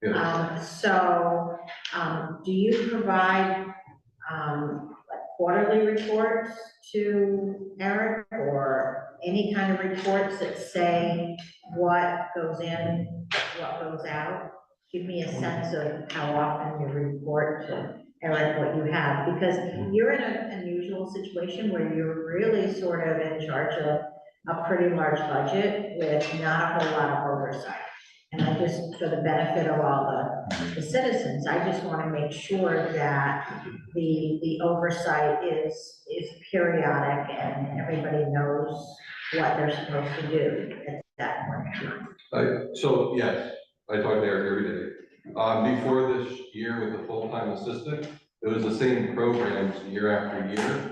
Yeah. So, do you provide, like quarterly reports to Eric or any kind of reports that say what goes in, what goes out? Give me a sense of how often you report to Eric what you have, because you're in an unusual situation where you're really sort of in charge of a pretty large budget with not a whole lot of oversight. And I just, for the benefit of all the citizens, I just want to make sure that the oversight is periodic and everybody knows what they're supposed to do at that point in time. So yes, I talk to Eric every day. Before this year with the full-time assistant, it was the same programs year after year.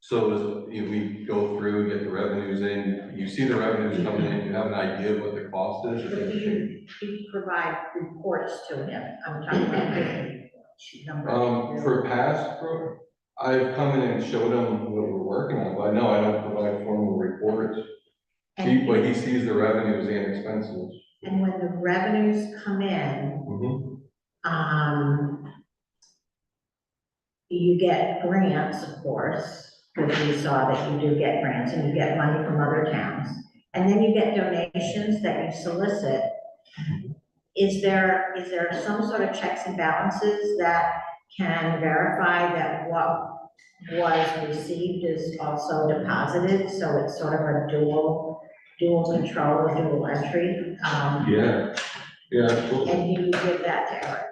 So it was, we go through, get the revenues in, you see the revenues coming in, you have an idea of what the cost is. But do you provide reports to him? I'm talking about reports. For past, I've come in and showed him what we're working on, but no, I don't provide formal reports. But he sees the revenues and expenses. And when the revenues come in, you get grants, of course, because we saw that you do get grants and you get money from other towns. And then you get donations that you solicit. Is there some sort of checks and balances that can verify that what was received is also deposited? So it's sort of a dual control, or dual entry? Yeah, absolutely. And do you give that to Eric?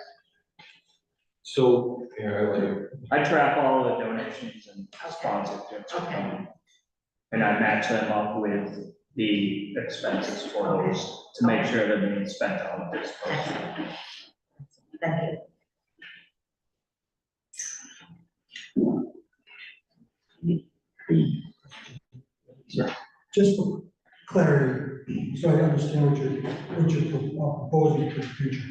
So, yeah, I track all the donations and sponsorships. Okay. And I match them up with the expenses for those to make sure they're being spent on this. Excellent. Thank you. Just for clarity, so I understand what you're proposing for the future.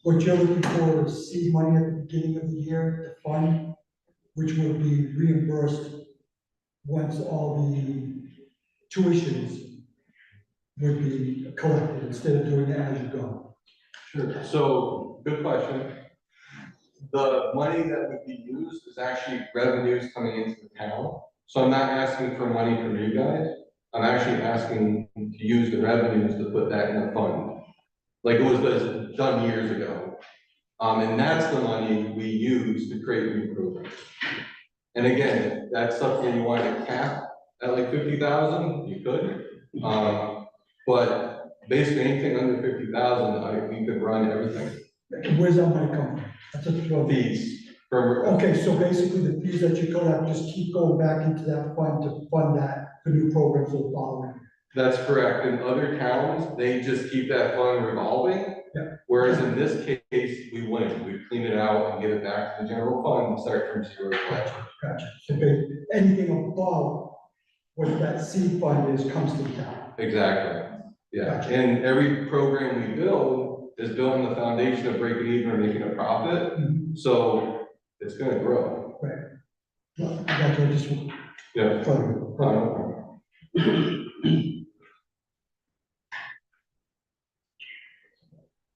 What you're looking for is seed money at the beginning of the year to fund, which will be reimbursed once all the tuitions would be collected, instead of doing it as you go. Sure. So, good question. The money that would be used is actually revenues coming into the town. So I'm not asking for money from you guys. I'm actually asking to use the revenues to put that in the fund. Like it was done years ago. And that's the money we use to create new programs. And again, if that's something you want to cap at like 50,000, you could. But basically anything under 50,000, we could run everything. Where's that money come from? That's a throw. Fees. From, Okay, so basically the fees that you collect just keep going back into that fund to fund that, the new programs will follow in. that's correct. In other towns, they just keep that fund revolving. Yeah. Whereas in this case, we wouldn't. We'd clean it out and give it back to the general fund and start from zero. Gotcha. So anything above what that seed fund is comes to the town. Exactly. Yeah. Gotcha. And every program we build is built on the foundation of breaking even or making a profit. So it's going to grow. Right. Well, I got you, just.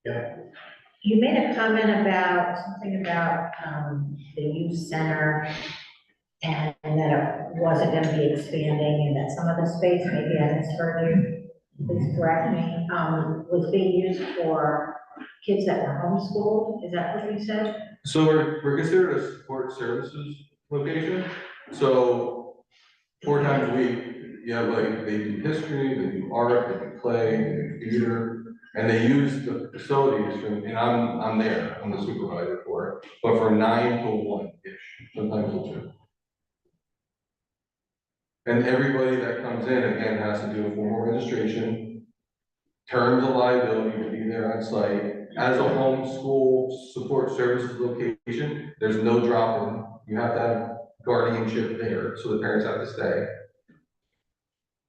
Yeah. You made a comment about, something about, the youth center and that it wasn't gonna be expanding and that some of the space, maybe I misheard you, please correct me, was being used for kids that were homeschooled, is that what you said? So we're considered a support services location, so 4 times a week, you have like, they do history, they do art, they do play, they do theater, and they use the facilities from, and I'm there, I'm the supervisor for it, but for 9 to 1-ish, sometimes till 2. And everybody that comes in, again, has to do a formal registration, terms of liability to be there on site. As a homeschool support services location, there's no drop-in. You have to have guardianship there, so the parents have to stay.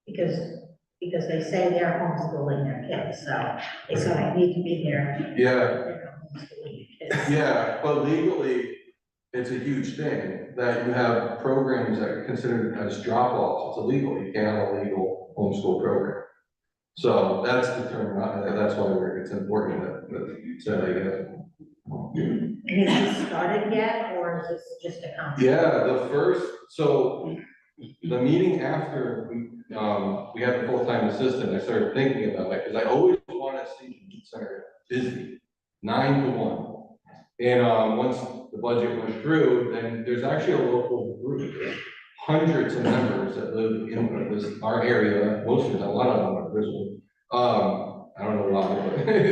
Because they say they're homeschooling their kids, so they sort of need to be there. Yeah, They're homeschooling kids. yeah, but legally, it's a huge thing that you have programs that are considered as drop-offs. It's illegal. You can't have a legal homeschool program. So that's the term, that's why it's important that you said, I guess. And has this started yet, or is this just a concept? Yeah, so the meeting after we had the full-time assistant, I started thinking about it, because I always want to see the youth center busy, 9 to 1. And once the budget went through, then there's actually a local group, hundreds of members that live in our area, most of them, a lot of them are Grizzly. I don't know why,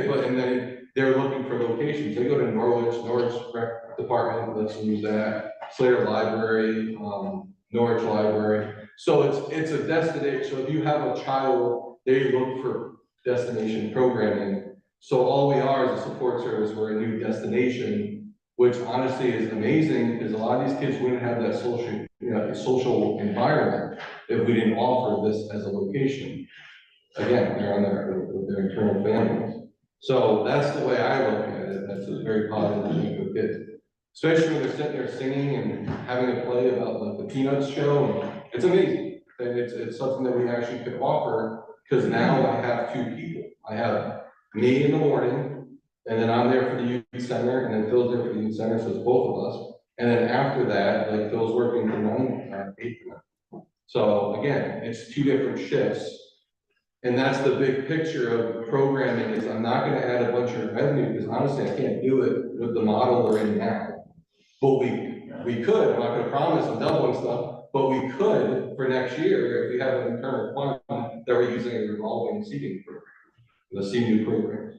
but and then they're looking for locations. They go to Norwich Rec Department lets them use that, Slater Library, Norwich Library. So it's a destination. So if you have a child, they look for destination programming. So all we are is a support service. We're a new destination, which honestly is amazing because a lot of these kids wouldn't have that social environment if we didn't offer this as a location. Again, they're on with their internal families. So that's the way I look at it. That's a very positive thing for kids, especially when they're sitting there singing and having a play about like the Peanuts show. It's amazing, and it's something that we actually could offer because now I have 2 people. I have me in the morning, and then I'm there for the youth center, and then Phil's there for the youth center, so it's both of us. And then after that, like Phil's working from 9 to 8 to 9. So again, it's 2 different shifts. And that's the big picture of programming is I'm not gonna add a bunch of revenue because honestly, I can't do it with the model we're in now. But we could, I'm not gonna promise I'm doubling stuff, but we could for next year if we have an internal fund that we're using a revolving seating program, the new programs.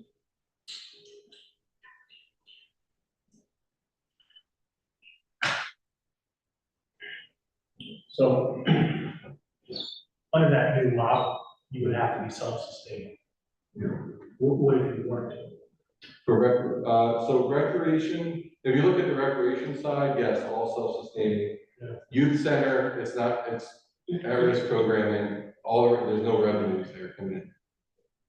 So under that new model, you would have to be self-sustaining. What if you weren't? So recreation, if you look at the recreation side, yes, all self-sustaining. Yeah. Youth center, it's at-risk programming, there's no revenues there coming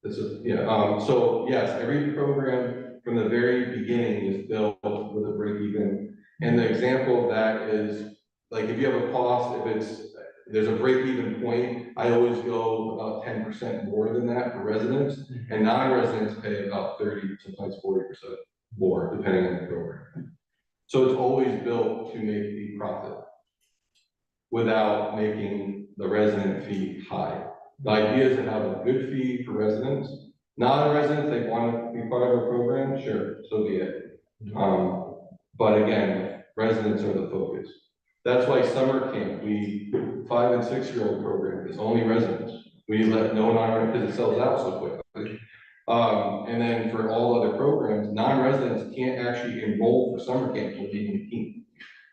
in. So yes, every program from the very beginning is built with a break even. And the example of that is, like if you have a cost, there's a break even point, I always go about 10% more than that for residents, and non-residents pay about 30, sometimes 40% more, depending on the program. So it's always built to make a profit without making the resident fee high. The idea is to have a good fee for residents. Non-residents, they want to be part of a program, sure, so be it. But again, residents are the focus. That's why summer camp, 5 and 6-year-old program is only residents. We let no non-residents because it sells out so quickly. And then for all other programs, non-residents can't actually enroll for summer camp until they 18.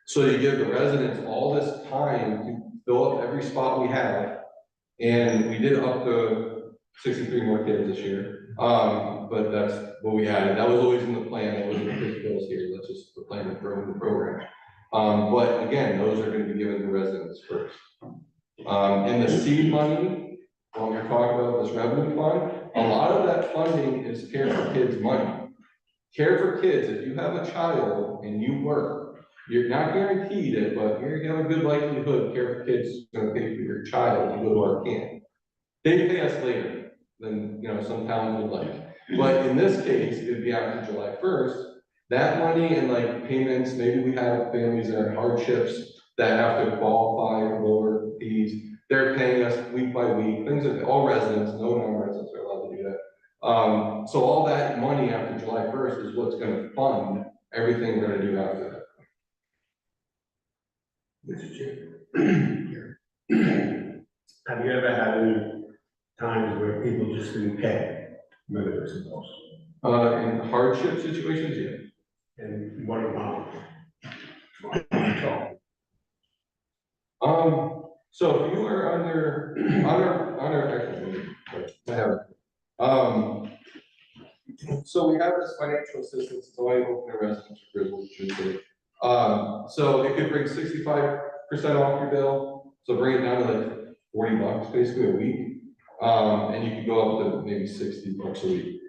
So you give the residents all this time to fill up every spot we have. And we did up to 63 more kids this year. But that's what we added. That was always in the plan. It wasn't because Phil's here. That's just the plan of growing the program. But again, those are going to be given to residents first. And the seed money, when we're talking about this revenue fund, a lot of that funding is Care for Kids money. Care for Kids, if you have a child and you work, you're not guaranteed it, but you have a good likelihood Care for Kids is going to pay for your child to go to our camp. They pay us later than some towns would like. But in this case, it'd be after July 1st. That money and like payments, maybe we have families that are hardships that have to qualify for lower fees. They're paying us week by week, things like that. All residents, no non-residents are allowed to do that. So all that money after July first is what's gonna fund everything we're gonna do after that. Mr. Chair. Have you ever had any times where people just didn't pay when they were supposed to? In hardship situations, yeah. And what amount? So if you are actually, I have it. So we have this financial assistance, so I open a residence for Griswold, Tuesday. So it could bring 65% off your bill, so bring it down to like $40 basically a week. And you could go up to maybe $60 a week.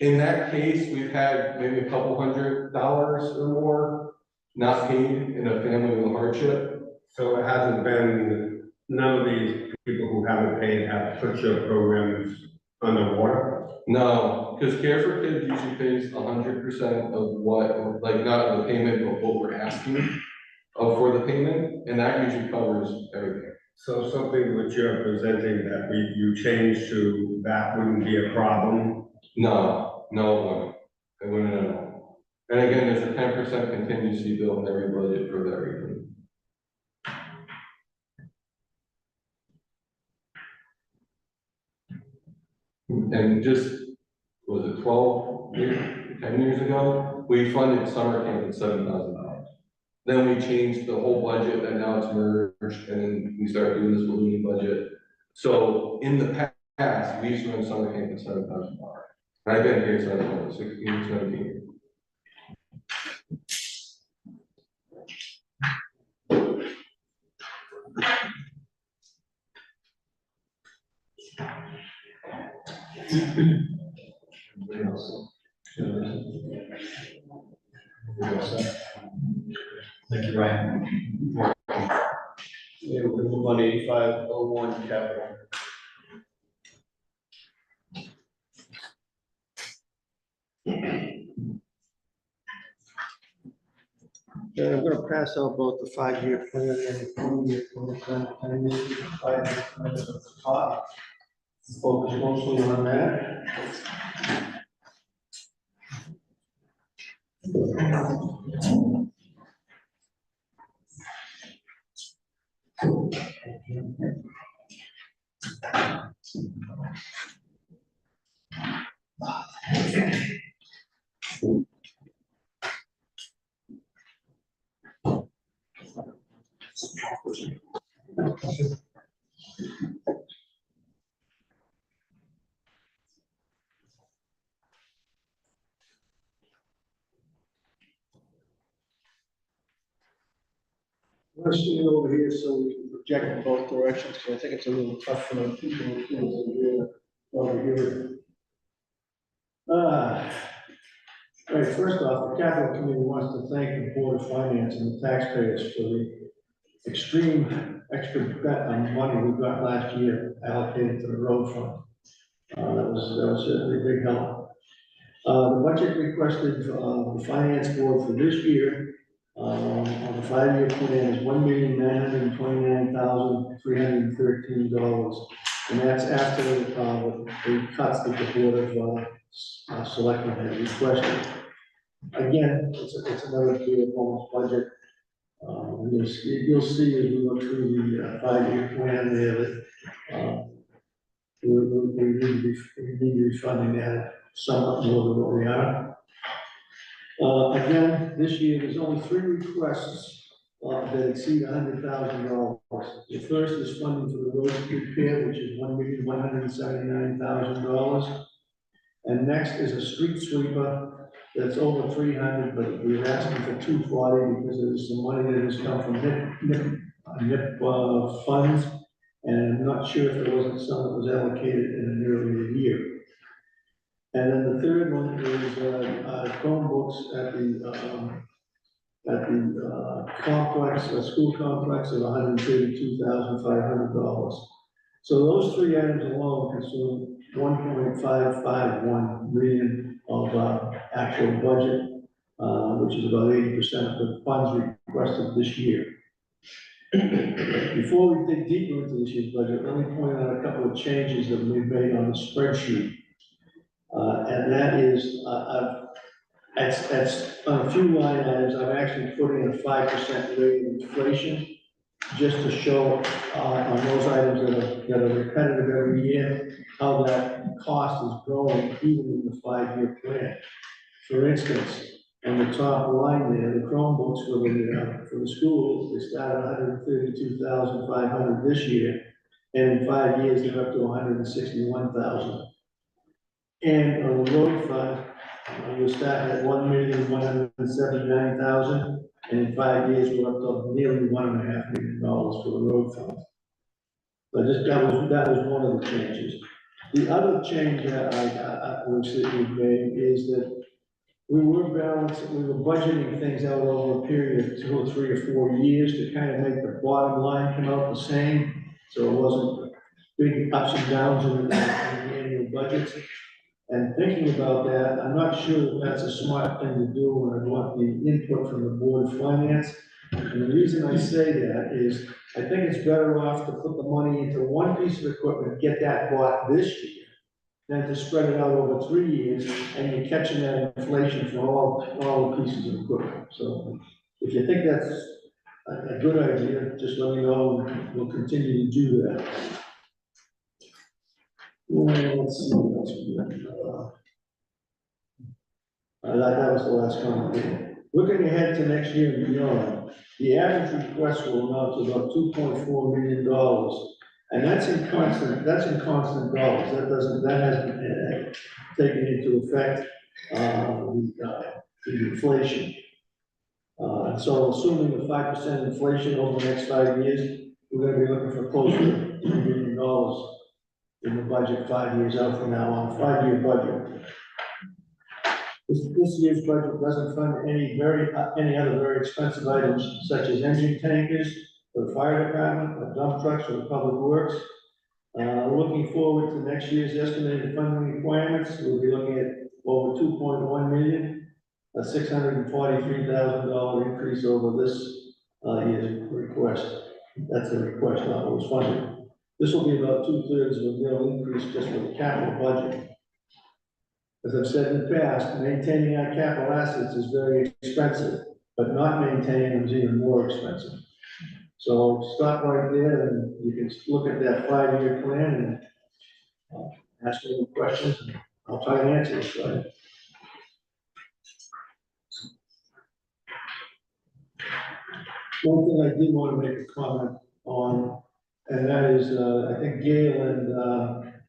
In that case, we've had maybe a couple $100 or more not paid in a family with a hardship. So it hasn't been, none of these people who haven't paid have put your programs underwater? No, because Care for Kids usually pays 100% of what, like not the payment, but what we're asking for the payment, and that usually covers everything. So something which you're presenting that you change to, that wouldn't be a problem? No, it wouldn't at all. And again, there's a 10% contingency built in every budget for that reason. And just, was it 10 years ago, we funded summer camp at $7,000. Then we changed the whole budget, and now it's merged, and then we started doing this ballooning budget. So in the past, we used to run summer camp at $7,000. I've been here since 16, 17. Thank you, Ryan. Yeah, we'll move on to 8501 capital. And I'm gonna pass out both the 5-year plan and the 20-year plan. And this is the 5-year plan at the top. Focus mostly on that. Let's stand over here so we can project in both directions, because I think it's a little tough for the people who over here. Right, first off, the capital committee wants to thank the Board of Finance and the taxpayers for the extreme extra money we got last year allocated to the road fund. That was certainly a big help. The budget requested the finance board for this year on the 5-year plan is $1,929,313, and that's after the cuts that the Board of Selectmen had requested. Again, it's another year of almost budget. You'll see as we go through the 5-year plan there that we need to be funding that somewhat more than what we are. Again, this year, there's only 3 requests that exceed $100,000. The first is funding for the road repair, which is $1,179,000. And next is a street sweeper that's over 300, but we're asking for 240 because there's some money that has come from NIP funds. And I'm not sure if there wasn't some that was allocated in an earlier year. And then the third one is Chromebooks at the complex, school complex of $132,500. So those 3 items alone consume $1.551 million of actual budget, which is about 80% of the funds requested this year. Before we dig deeper into this year's budget, let me point out a couple of changes that we've made on the spreadsheet. And that is, that's on a few line items, I've actually put in a 5% rate of inflation, just to show, on those items that are repetitive every year, how that cost is growing even in the 5-year plan. For instance, on the top line there, the Chromebooks for the schools, they started 132,500 this year, and in 5 years, they're up to 161,000. And on the road fund, we're starting at 1,179,000, and in 5 years, we're up to nearly $1.5 million for the road fund. But that was one of the changes. The other change that we've made is that we were budgeting things out over a period of 2 or 3 or 4 years to kind of make the bottom line come out the same, so it wasn't big ups and downs in the annual budgets. And thinking about that, I'm not sure if that's a smart thing to do, and I want the input from the Board of Finance. And the reason I say that is, I think it's better off to put the money into one piece of equipment, get that bought this year, than to spread it out over 3 years, and you're catching that inflation for all the pieces of equipment. So if you think that's a good idea, just let me know, and we'll continue to do that. Well, let's see what else we got. That was the last comment. Looking ahead to next year and beyond, the average request will amount to about $2.4 million. And that's in constant dollars. That hasn't taken into effect the inflation. So assuming the 5% inflation over the next 5 years, we're going to be looking for close to $2 million in the budget 5 years out from now on, 5-year budget. This year's budget doesn't fund any other very expensive items such as engine tankers for the fire department, or dump trucks for the public works. Looking forward to next year's estimated funding requirements, we'll be looking at over 2.1 million, a $643,000 increase over this year's request. That's the request, not what was funded. This will be about 2/3 of a mil increase just for the capital budget. As I've said in the past, maintaining our capital assets is very expensive, but not maintaining them is even more expensive. So stop right there, and you can look at that 5-year plan and ask me any questions, and I'll try to answer it. So, one thing I did want to make a comment on, and that is, I think Gail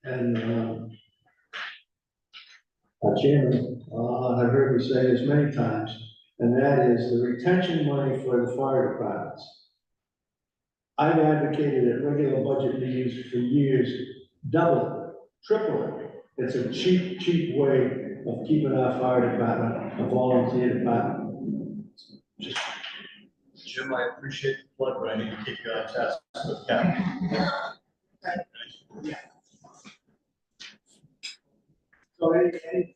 and Chairman, I've heard me say this many times, and that is the retention money for the fire departments. I've advocated at regular budget meetings for years, double it, triple it. It's a cheap way of keeping our fire department a volunteer department. Jim, I appreciate the plug, but I need to keep you on task with capital. So any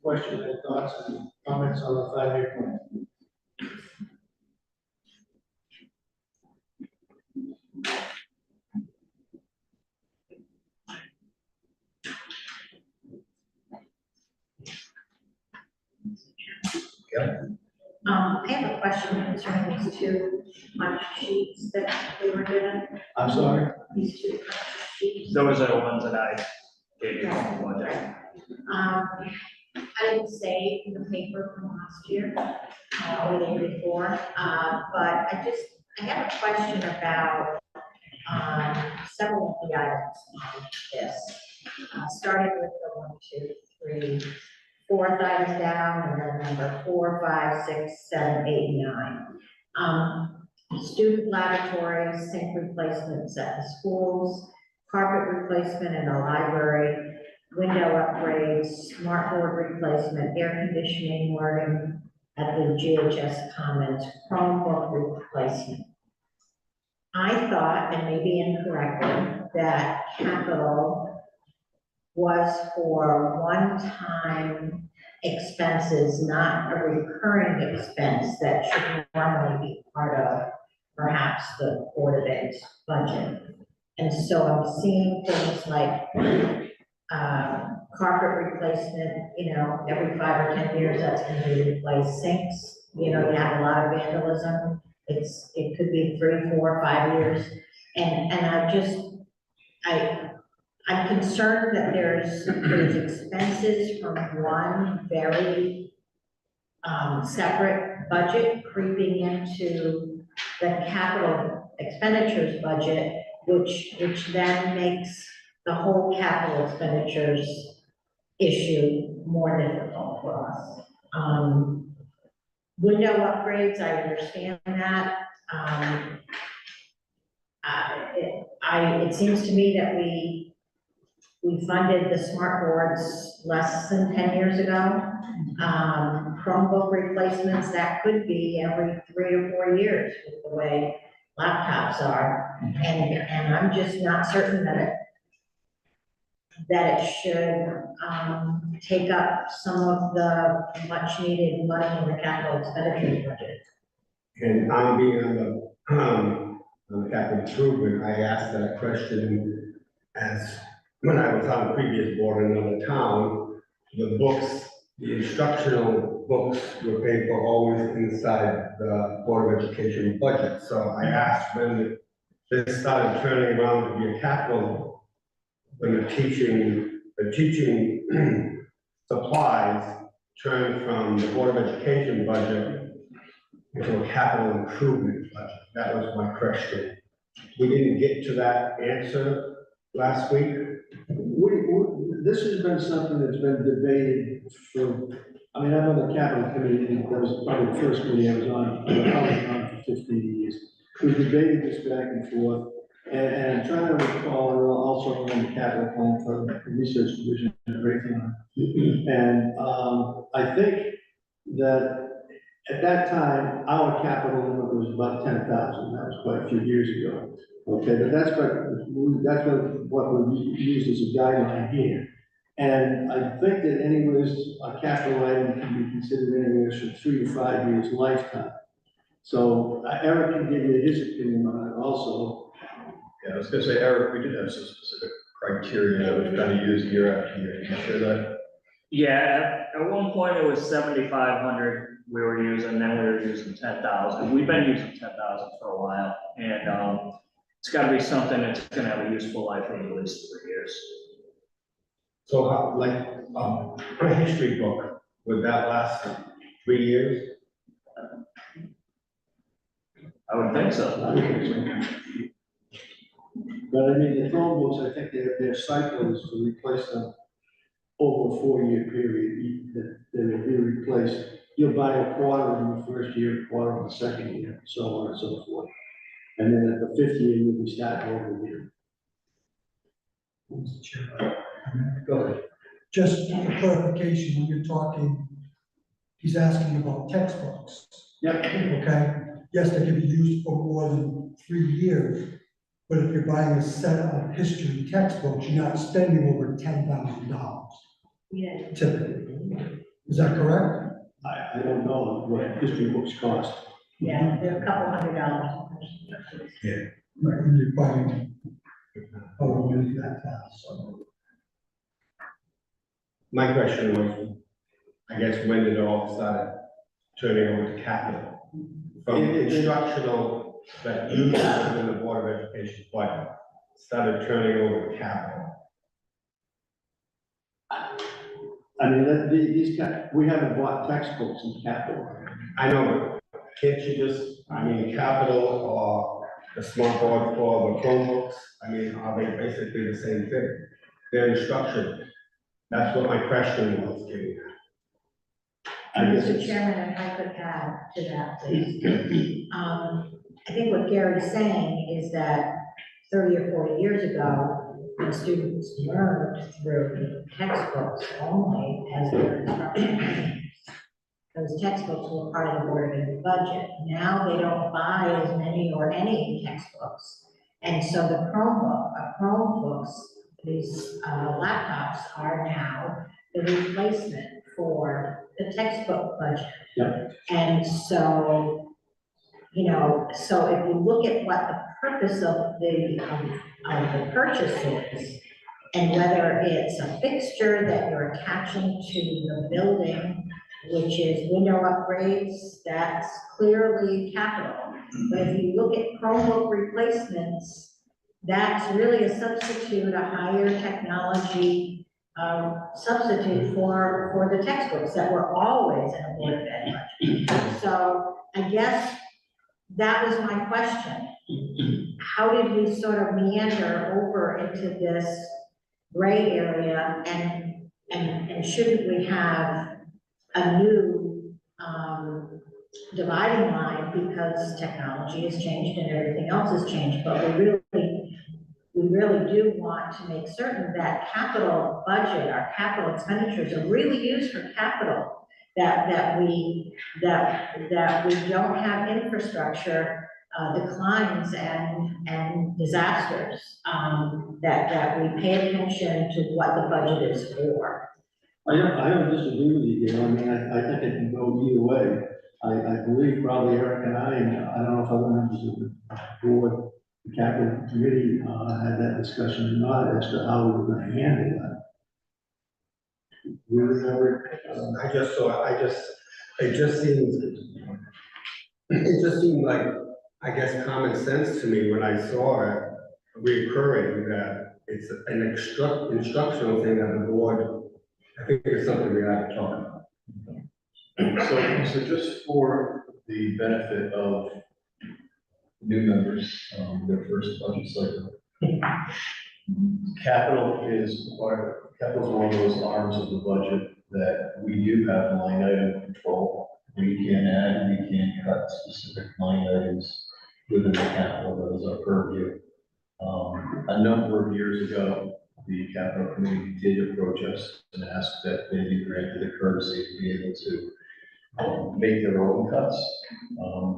questions or thoughts and comments on the 5-year plan? I have a question concerning these 2 punch sheets that we were given. I'm sorry? These 2 punch sheets. Those are the ones that I gave you on the budget. I didn't say in the paper from last year, or the year before, but I have a question about, several of the items on this. Starting with the 1, 2, 3, 4th item down, and then number 4, 5, 6, 7, 8, 9. Student lavatories, sink replacements at the schools, carpet replacement in the library, window upgrades, smart board replacement, air conditioning working at the GHS Commons, Chromebook replacement. I thought, and maybe incorrectly, that capital was for one-time expenses, not a recurring expense that should normally be part of perhaps the Board of Ed's budget. And so I'm seeing things like carpet replacement, every 5 or 10 years, that's gonna be replaced. Sinks, you have a lot of vandalism. It could be 3, 4, 5 years. And I'm concerned that there's expenses from one very separate budget creeping into the capital expenditures budget, which then makes the whole capital expenditures issue more difficult for us. Window upgrades, I understand that. It seems to me that we funded the smart boards less than 10 years ago. Chromebook replacements, that could be every 3 or 4 years with the way laptops are. And I'm just not certain that it should take up some of the much needed money in the capital expenditures budget. And I'm being on the capital improvement, I asked that question as when I was on the previous board in another town, the books, the instructional books were paid for always inside the Board of Education budget. So I asked when this started turning around to be a capital, when the teaching supplies turned from the Board of Education budget into a capital improvement budget. That was my question. We didn't get to that answer last week. This has been something that's been debated for, I'm on the capital committee, that was probably the first committee I was on for 15 years. We debated this back and forth, and I'm trying to recall, also on the capital plan for the research division and everything. And I think that at that time, our capital limit was about 10,000. That was quite a few years ago. Okay, but that's what we use as a guideline here. And I think that anyways, a capital item can be considered anywhere from 3 to 5 years lifetime. So Eric can give you his opinion on it also. Yeah, I was gonna say, Eric, we did have some specific criteria that we've kind of used year after year. Can you share that? Yeah, at one point it was 7,500 we were using, then we were using 10,000. We've been using 10,000 for a while, and it's gotta be something that's gonna have a useful life of at least 3 years. So how, like, a history book, would that last 3 years? I would think so. But the Chromebooks, I think their cycle is to replace them over a 4-year period, that they will be replaced. You'll buy a quarter in the first year, a quarter in the second year, so on and so forth. And then at the 5th year, you'll be starting over again. Mr. Chair. Go ahead. Just for clarification, when you're talking, he's asking about textbooks. Yep. Okay, yes, they can be used for more than 3 years, but if you're buying a set of history textbooks, you're not spending over $10,000 Yeah. typically. Is that correct? I don't know what history books cost. Yeah, they're a couple $100. Right, when you're buying, really that fast, so. My question was, I guess, when did it all start turning over to capital? From instructional that you have in the Board of Education budget, started turning over to capital. We haven't bought textbooks in capital. I know, but can't you just, capital or the smart board for the Chromebooks, are they basically the same thing? They're instruction. That's what my question was getting at. Mr. Chairman, if I could add to that, please. I think what Gary's saying is that 30 or 40 years ago, when students learned through textbooks only as their instruction aids, those textbooks were part of the Board of Ed budget. Now they don't buy as many or any textbooks. And so the Chromebooks, these laptops are now the replacement for the textbook budget. Yep. And so, so if you look at what the purpose of the purchase is, And whether it's a fixture that you're attaching to the building, which is window upgrades, that's clearly capital. But if you look at Chromebook replacements, that's really a substitute, a higher technology substitute for the textbooks that were always in a Board of Ed budget. So I guess that was my question. How did we sort of meander over into this gray area, and shouldn't we have a new dividing line, because technology has changed and everything else has changed, but we really do want to make certain that capital budget, our capital expenditures are really used for capital, that we don't have infrastructure declines and disasters, that we pay attention to what the budget is for. I don't disagree with you, Gail. I mean, I think it can go either way. I believe probably Eric and I don't know if other members of the board, the capital committee, had that discussion or not as to how we were gonna handle that. We were never, it just seemed like, I guess, common sense to me when I saw it reoccurring, that it's an instructional thing that the board, I think it's something we have to talk about. So just for the benefit of new members, their first budget cycle, capital is one of those arms of the budget that we do have line item control. We can add, we can cut specific line items within the capital, that is our purview. A number of years ago, the capital committee did approach us and ask that they be granted the courtesy to be able to make their own cuts.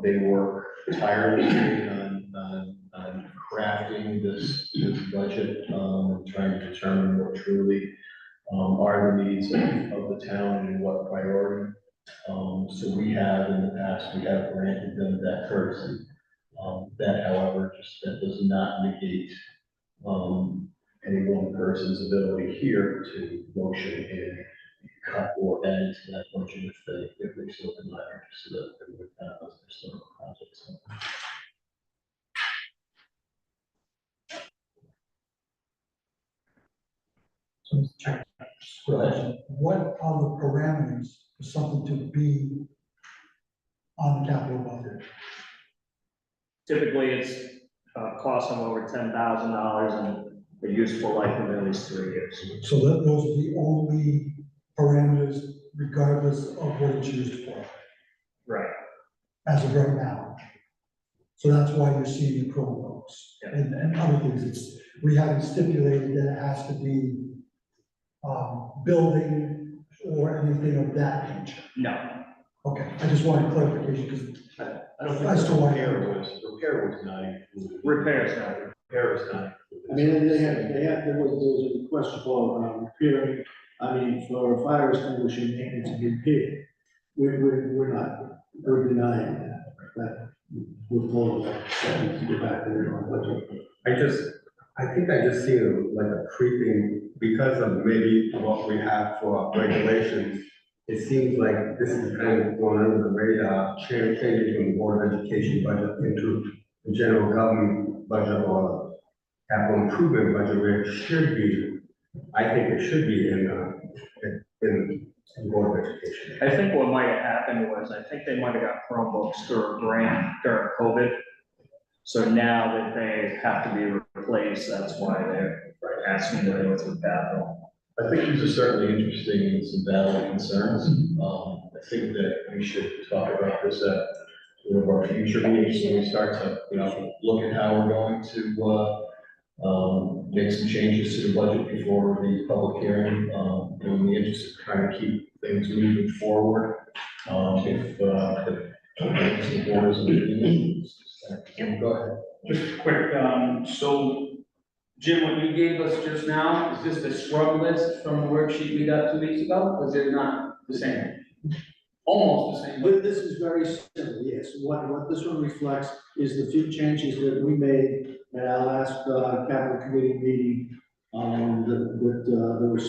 They work tirelessly on crafting this budget, and trying to determine what truly are the needs of the town and what priority. So we have in the past, we have granted them that courtesy. That, however, that does not negate any one person's ability here to motion in cut or add to that budget if they still desire, so that they would have those historical projects. So, Mr. Chairman, what are the parameters for something to be on the capital budget? Typically, it's cost them over $10,000 and a useful life of at least 3 years. So that those are the only parameters regardless of what it's used for, Right. as of right now. So that's why you're seeing the Chromebooks Yeah. and other things. We haven't stipulated that it has to be building or anything of that nature. No. Okay, I just wanted clarification because I don't think I still want repair was not included. Repairs now. Repair is not included. I mean, there was a question for repairing, I mean, for fire extinguishing maintenance and repair. We're denying that we're told that to go back to their own budget. I think I just see like a creeping, because of maybe what we have for regulations. It seems like this is kind of going under the radar, changing from the Board of Education budget into the general government budget or capital improvement budget, where it should be. I think it should be in Board of Education. I think what might have happened was, I think they might have got Chromebooks through a grant during COVID. So now that they have to be replaced, that's why they're asking to go through capital. I think these are certainly interesting and some valid concerns. I think that we should talk about this at one of our future meetings, when we start to, look at how we're going to make some changes to the budget before the public hearing, in the interest of trying to keep things moving forward. If the board is in, go ahead. Just quick, so Jim, what you gave us just now, is this the scrub list from the worksheet we got 2 weeks ago? Or is it not the same? Almost the same. But this is very simple, yes. What this one reflects is the few changes that we made at our last capital committee meeting There was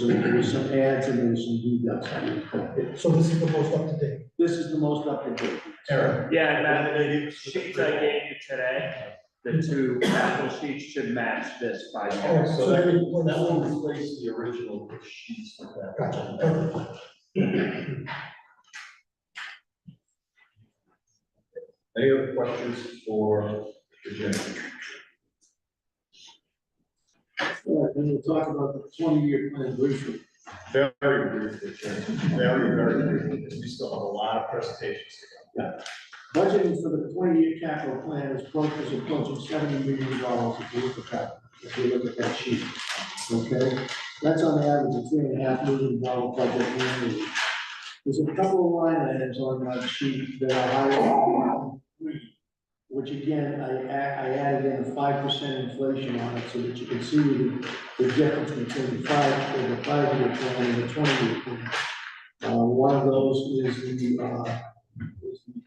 some ads and there was some deducts. So this is the most up to date. This is the most up to date. Eric. Yeah, and that, the sheets I gave you today, the two capital sheets should match this by. Oh, So that will replace the original sheets with that. Gotcha, perfect. Any other questions for Jim? All right, then we'll talk about the 20-year plan briefly. Very briefly, Jim, very briefly, because we still have a lot of presentations to go. Budgeting for the 20-year capital plan is approaching $70 million if you look at that, if you look at that sheet. Okay, that's on the average of $3.5 million budget annually. There's a couple of line items on that sheet that are highlighted, which again, I added in a 5% inflation on it so that you can see the difference between the 5-year plan and the 20-year plan. One of those is the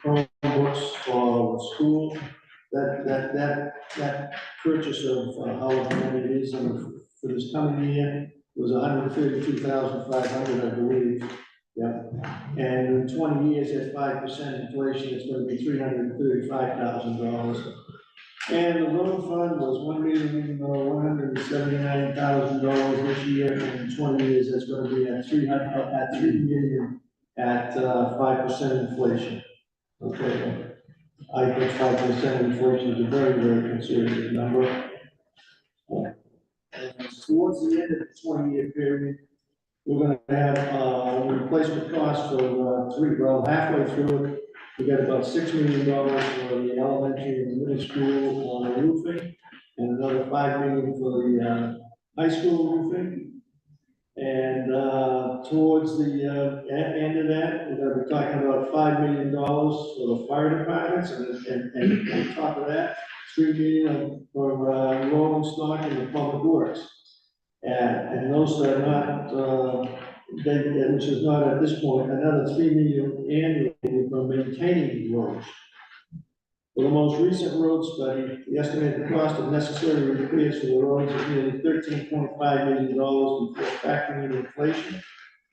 Chromebooks for school. That purchase of however many it is for this coming year was $132,500, I believe. Yeah, and in 20 years at 5% inflation, it's going to be $335,000. And the road fund was $1,179,000 this year, and in 20 years, it's going to be at $3 million at 5% inflation. Okay, I think 5% inflation is a very, very conservative number. And towards the end of the 20-year period, we're gonna have replacement costs of halfway through it. We got about $6 million for the elementary and middle school roofing, and another $5 million for the high school roofing. And towards the end of that, we're gonna be talking about $5 million for the fire departments, and on top of that, $3 million for rolling stock and the public works. And those are not, which is not at this point, another $3 million annually for maintaining the roads. For the most recent road study, the estimated cost of necessary repairs for the roads is nearly $13.5 million before factoring in inflation.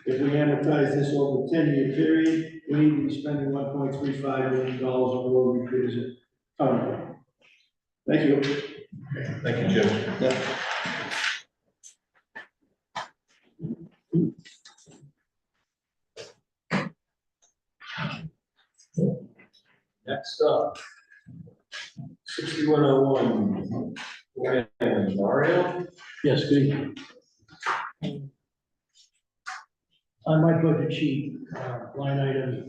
If we amortize this over a 10-year period, we need to be spending $1.35 million on road repairs currently. Thank you. Thank you, Jim. Yeah. Next up, 6101, Mario. Yes, good evening. On my budget sheet, line item,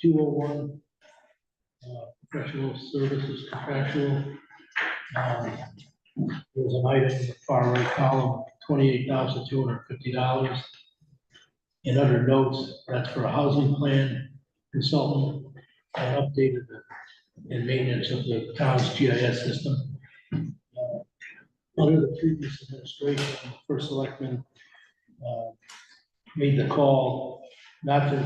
201, professional services contractual. There's an item in the far right column, $28,250. And under notes, that's for a housing plan consultant and updated and maintenance of the town's GIS system. Under the previous administration, the first selectman made the call not to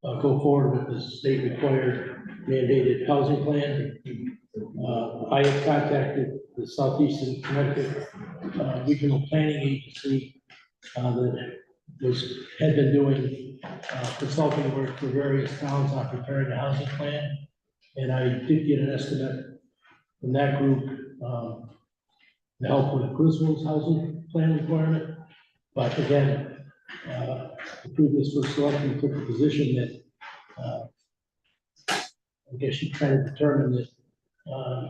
go forward with the state required mandated housing plan. I have contacted the Southeastern Connecticut Regional Planning Agency that had been doing consulting work for various towns on preparing a housing plan. And I did get an estimate from that group to help with Griswold's housing plan requirement. But again, the previous first selectman took the position that I guess she tried to determine that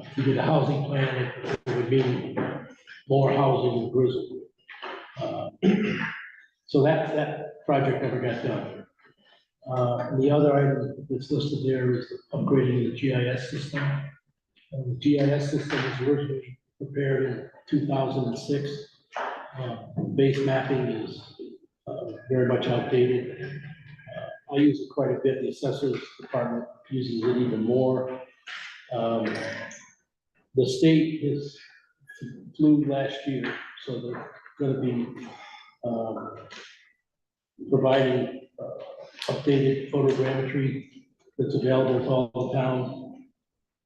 if you did a housing plan, it would mean more housing in Griswold. So that project never got done. And the other item that's listed there is upgrading the GIS system. The GIS system was originally prepared in 2006. Base mapping is very much outdated. I use it quite a bit. The assessors department uses it even more. The state is flew last year, so they're going to be providing updated photogrammetry that's available to all the towns.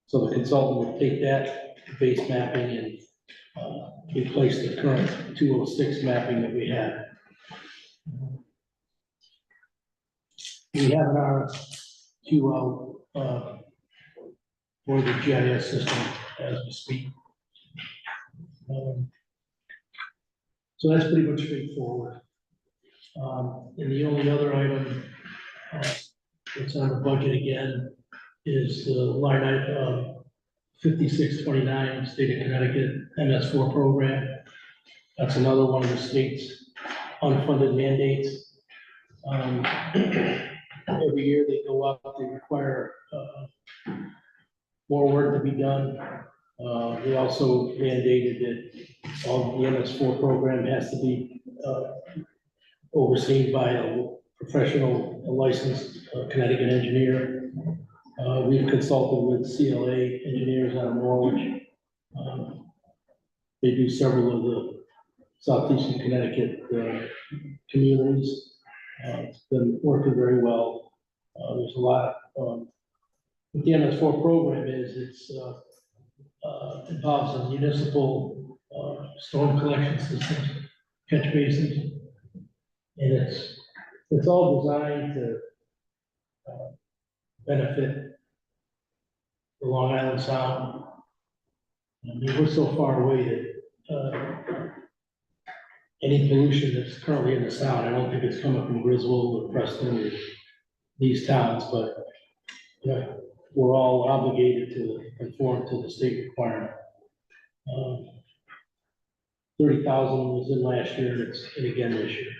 So the consultant will take that base mapping and replace the current 206 mapping that we have. We have an RFQ out for the GIS system as we speak. So that's pretty much straightforward. And the only other item that's on the budget again is the line item 5629, State of Connecticut MS4 program. That's another one of the state's unfunded mandates. Every year they go up, they require more work to be done. They also mandated that all the MS4 program has to be overseen by a professional, a licensed Connecticut engineer. We've consulted with CLA engineers out of Norwich. They do several of the southeastern Connecticut communities. It's been working very well. There's a lot, what the MS4 program is, it's involves a municipal storm collection systems, catch basins. And it's all designed to benefit the Long Island Sound. I mean, we're so far away that any pollution that's currently in the sound, I don't think it's coming from Griswold or Preston or these towns, but we're all obligated to conform to the state requirement. 30,000 was in last year, and it's in again this year.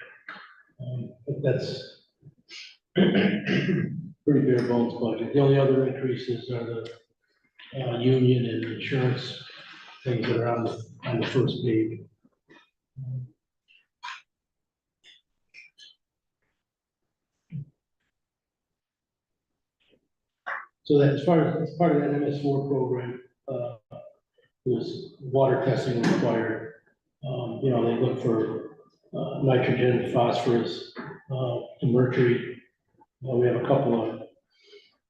But that's pretty bare bones budget. The only other increases are the union and insurance things that are on the first page. So that as part of that MS4 program, there's water testing required. They look for nitrogen, phosphorus, and mercury. We have a couple of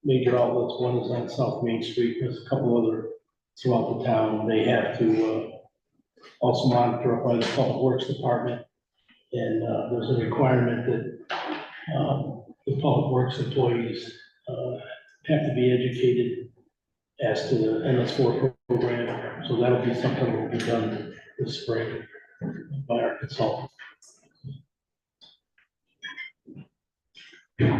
major outlets. One is on South Main Street. There's a couple other throughout the town. They have to also monitor up by the Public Works Department. And there's a requirement that the Public Works employees have to be educated as to the MS4 program. So that'll be something that will be done this spring by our consultant. Thank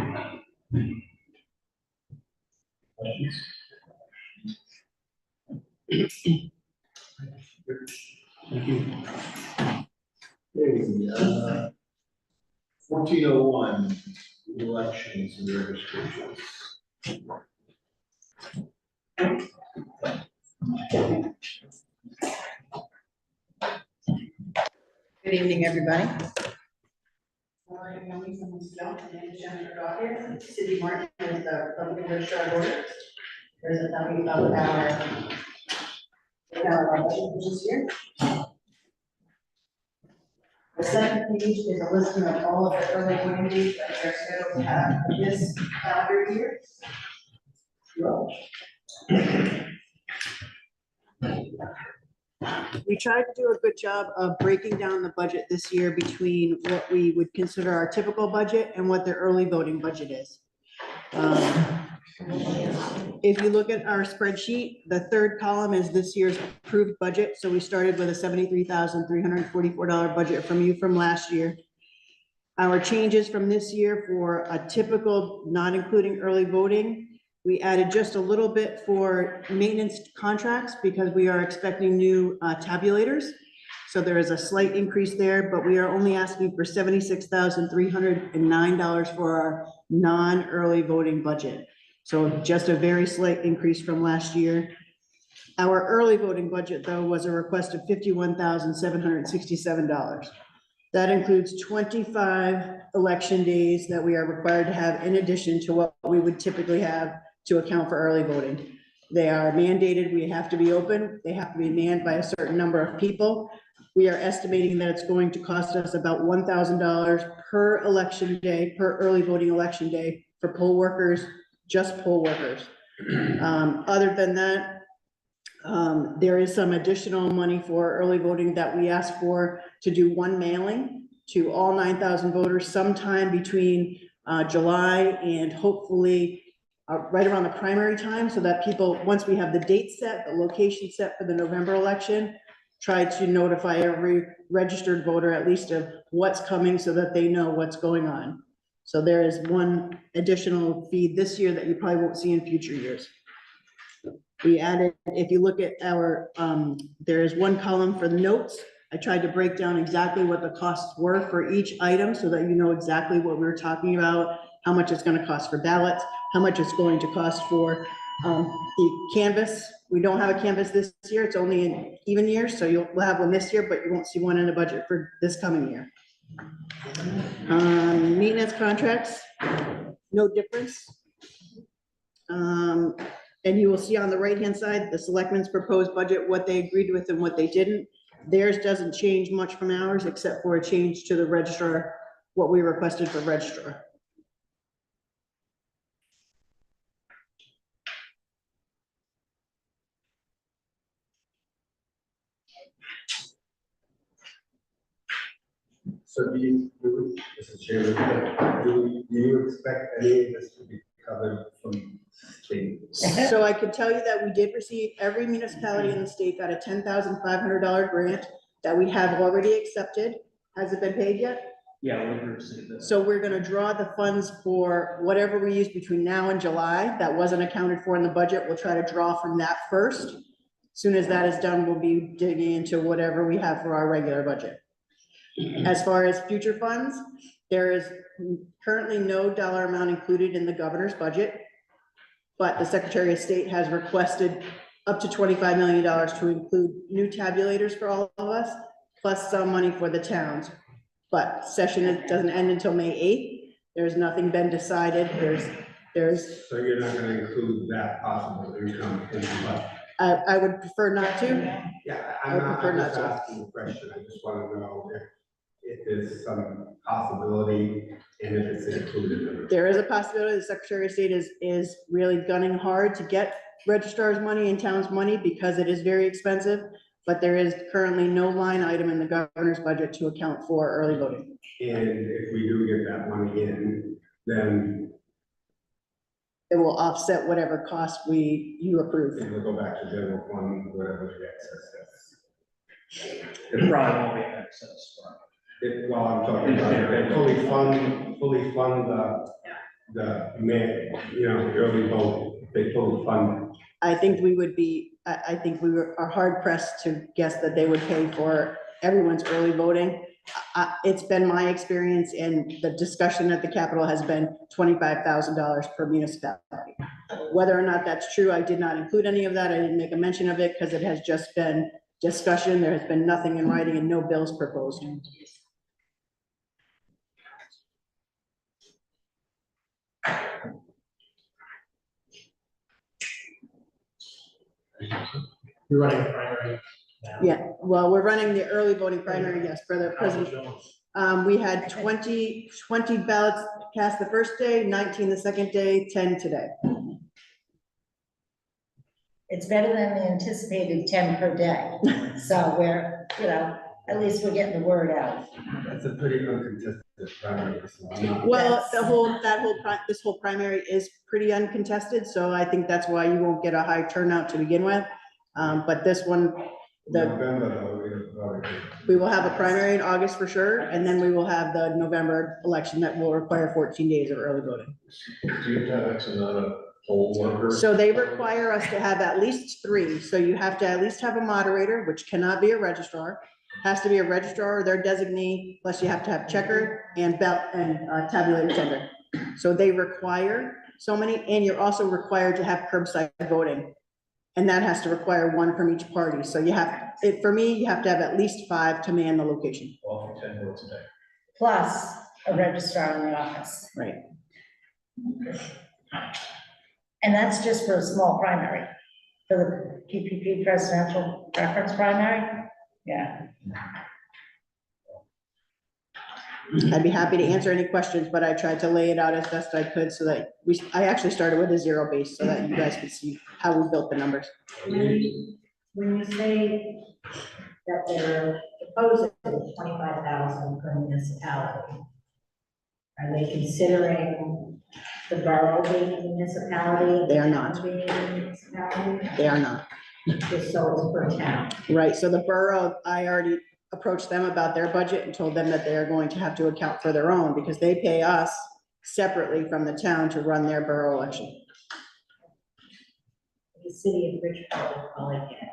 you. Okay, 1401, elections and registrations. Good evening, everybody. My name is Jennifer Dawkins. City Martin is the public registrar order. There's a copy of our budget, which is here. The second page is a listing of all of the early voting dates that they're scheduled to have this calendar year. We tried to do a good job of breaking down the budget this year between what we would consider our typical budget and what the early voting budget is. If you look at our spreadsheet, the third column is this year's approved budget. So we started with a $73,344 budget from you from last year. Our changes from this year for a typical, not including early voting, we added just a little bit for maintenance contracts because we are expecting new tabulators. So there is a slight increase there, but we are only asking for $76,309 for our non-early voting budget. So just a very slight increase from last year. Our early voting budget, though, was a request of $51,767. That includes 25 election days that we are required to have in addition to what we would typically have to account for early voting. They are mandated, we have to be open, they have to be manned by a certain number of people. We are estimating that it's going to cost us about $1,000 per election day, per early voting election day for poll workers, just poll workers. Other than that, There is some additional money for early voting that we asked for to do one mailing to all 9,000 voters sometime between July and hopefully right around the primary time, so that people, once we have the date set, the location set for the November election, try to notify every registered voter at least of what's coming so that they know what's going on. So there is one additional fee this year that you probably won't see in future years. We added, if you look at our, there is one column for the notes. I tried to break down exactly what the costs were for each item so that you know exactly what we're talking about, how much it's gonna cost for ballots, how much it's going to cost for the canvas. We don't have a canvas this year, it's only in even years, so we'll have one this year, but you won't see one in the budget for this coming year. Maintenance contracts, no difference. And you will see on the right-hand side, the selectmen's proposed budget, what they agreed with and what they didn't. Theirs doesn't change much from ours, except for a change to the registrar, what we requested for registrar. So Mr. Chairman, do you expect any of this to be covered from state? So I can tell you that we did receive, every municipality in the state got a $10,500 grant that we have already accepted. Has it been paid yet? Yeah, we received this. So we're gonna draw the funds for whatever we use between now and July that wasn't accounted for in the budget. We'll try to draw from that first. Soon as that is done, we'll be digging into whatever we have for our regular budget. As far as future funds, there is currently no dollar amount included in the governor's budget, but the Secretary of State has requested up to $25 million to include new tabulators for all of us, plus some money for the towns. But session doesn't end until May 8th. There's nothing been decided. There's. So you're not gonna include that possible income in the budget? I would prefer not to. Yeah, I would prefer I'm not just to. asking the question. I just want to know if there's some possibility and if it's included in it. There is a possibility. The Secretary of State is really gunning hard to get registrar's money and town's money because it is very expensive. But there is currently no line item in the governor's budget to account for early voting. And if we do get that money in, then It will offset whatever cost you approve. it'll go back to general fund, whatever the excess is. It probably won't be an excess. Well, I'm talking about, they fully fund the early vote, they fully fund it. I think we would be, I think we are hard pressed to guess that they would pay for everyone's early voting. It's been my experience, and the discussion at the Capitol has been $25,000 per municipality. Whether or not that's true, I did not include any of that. I didn't make a mention of it because it has just been discussion. There has been nothing in writing and no bills proposed. You're running a primary now. Yeah, well, we're running the early voting primary, yes, for the president. We had 20 ballots cast the first day, 19 the second day, 10 today. It's better than the anticipated 10 per day. So we're, at least we're getting the word out. That's a pretty uncontested primary. So I'm not- Well, this whole primary is pretty uncontested, so I think that's why you won't get a high turnout to begin with. But this one, November, though, we will have a primary in August for sure, and then we will have the November election that will require 14 days of early voting. Do you have X amount of poll workers? So they require us to have at least 3, so you have to at least have a moderator, which cannot be a registrar. Has to be a registrar or their designee, plus you have to have checker and tabulator tender. So they require so many, and you're also required to have curbside voting. And that has to require 1 from each party. So for me, you have to have at least 5 to man the location. All for 10 votes a day. Plus a registrar in the office. Right. And that's just for a small primary. For the PPP presidential preference primary? Yeah. I'd be happy to answer any questions, but I tried to lay it out as best I could so that I actually started with a 0 base so that you guys could see how we built the numbers. When you say that they're proposing 25,000 per municipality, are they considering the borough being a municipality? They are not. Being a municipality, They are not. just so it's per town. Right, so the borough, I already approached them about their budget and told them that they are going to have to account for their own because they pay us separately from the town to run their borough election. The city of Bridgeport will probably get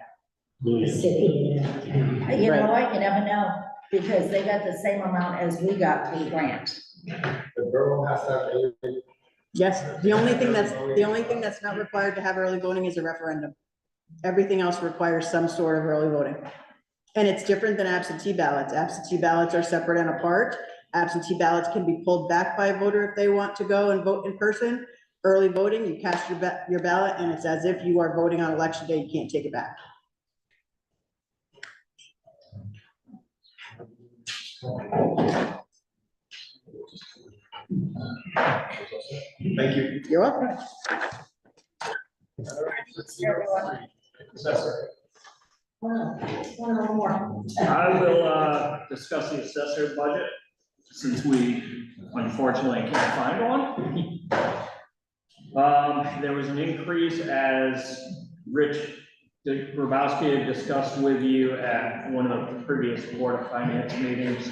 the city. You know Right. what, you never know, because they got the same amount as we got through grant. The borough has to have a. Yes, the only thing that's not required to have early voting is a referendum. Everything else requires some sort of early voting. And it's different than absentee ballots. Absentee ballots are separate and apart. Absentee ballots can be pulled back by a voter if they want to go and vote in person. Early voting, you cast your ballot and it's as if you are voting on election day, you can't take it back. Thank you. You're welcome. Assessor. One more. I will discuss the assessor budget, since we unfortunately can't find one. There was an increase, as Rich Grabowski had discussed with you at one of the previous Board of Finance meetings,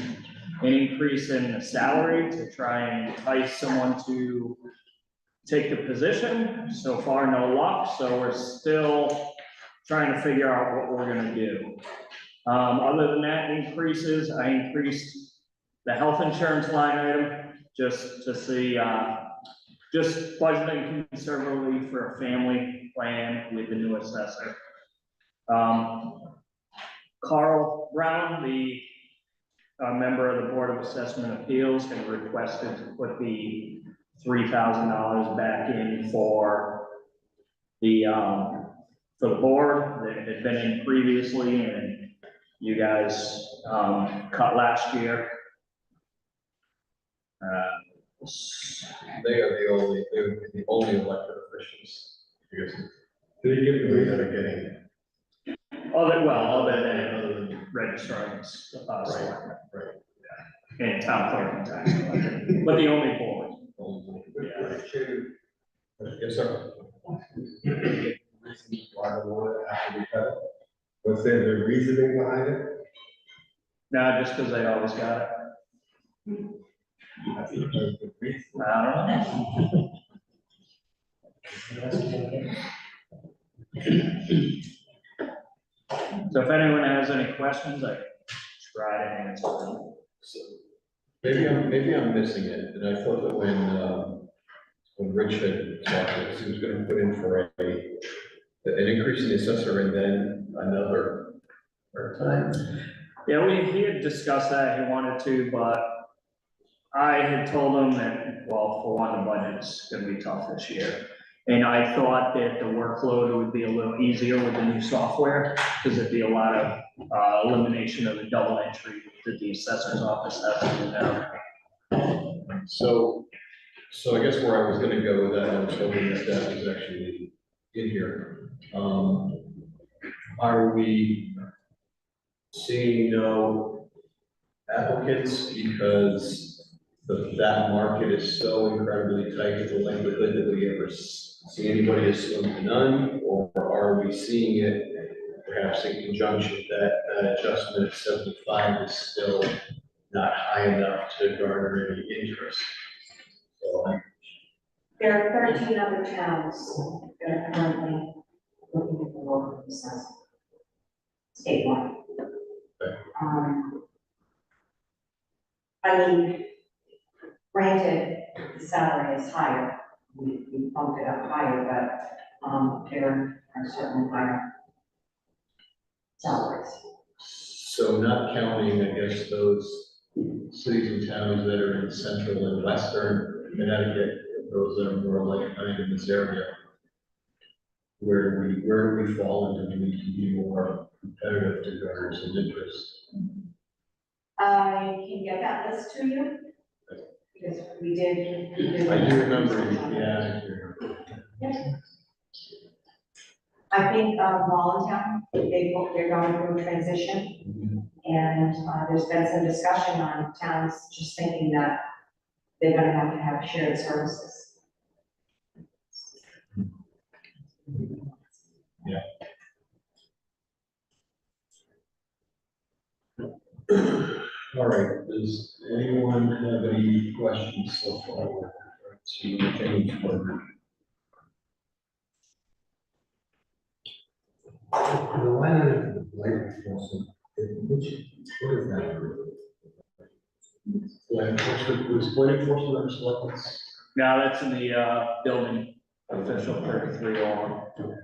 an increase in the salary to try and entice someone to take the position. So far, no luck, so we're still trying to figure out what we're gonna do. Other than that, increases, I increased the health insurance line item, just to see, just budgeting conservatively for a family plan with the new assessor. Carl Brown, the member of the Board of Assessment Appeals, had requested to put the $3,000 back in for the board that had been in previously, and you guys cut last year. They are the only elected officials. Because They give you we are getting. Other than registering selectmen. Right. And town clerk and tax collector, but the only board. Yeah. Yes, sir. Why the water has to be cut? Was there the reasoning behind it? Nah, just because they always got it. That's the reason. I don't know. So if anyone has any questions, I try to answer them. So maybe I'm missing it, and I thought that when Rich had talked to us, he was gonna put in for an increase in the assessor and then another time. Yeah, he had discussed that, he wanted to, but I had told him that, well, for one, the budget's gonna be tough this year. And I thought that the workload would be a little easier with the new software, because there'd be a lot of elimination of the double entry that the assessor's office has to do now. So I guess where I was gonna go with that, I was hoping that that was actually in here. Are we seeing no applicants because that market is so incredibly tight with the likelihood that we ever see anybody assume none? Or are we seeing it perhaps in conjunction that adjustment at 75 is still not high enough to garner any interest? So There are 13 other towns that are currently looking at the local assessment. Statewide. Okay. I mean, granted, the salary is higher, we bumped it up higher, but, there are certainly higher salaries. So not counting, I guess, those cities and towns that are in central and western Connecticut, those that are more like kind of in this area, where we fall into, we need to be more competitive to garner some interest. I can get that list to you, because we did. I do remember, yeah. I think, Wallentown, they're going through a transition. And, there's been some discussion on towns just thinking that they're gonna have to have shared services. All right, does anyone have any questions so far? To change for The line item, light enforcement, what is that? land enforcement, was land enforcement under selectments? Now, that's in the, building official 3301.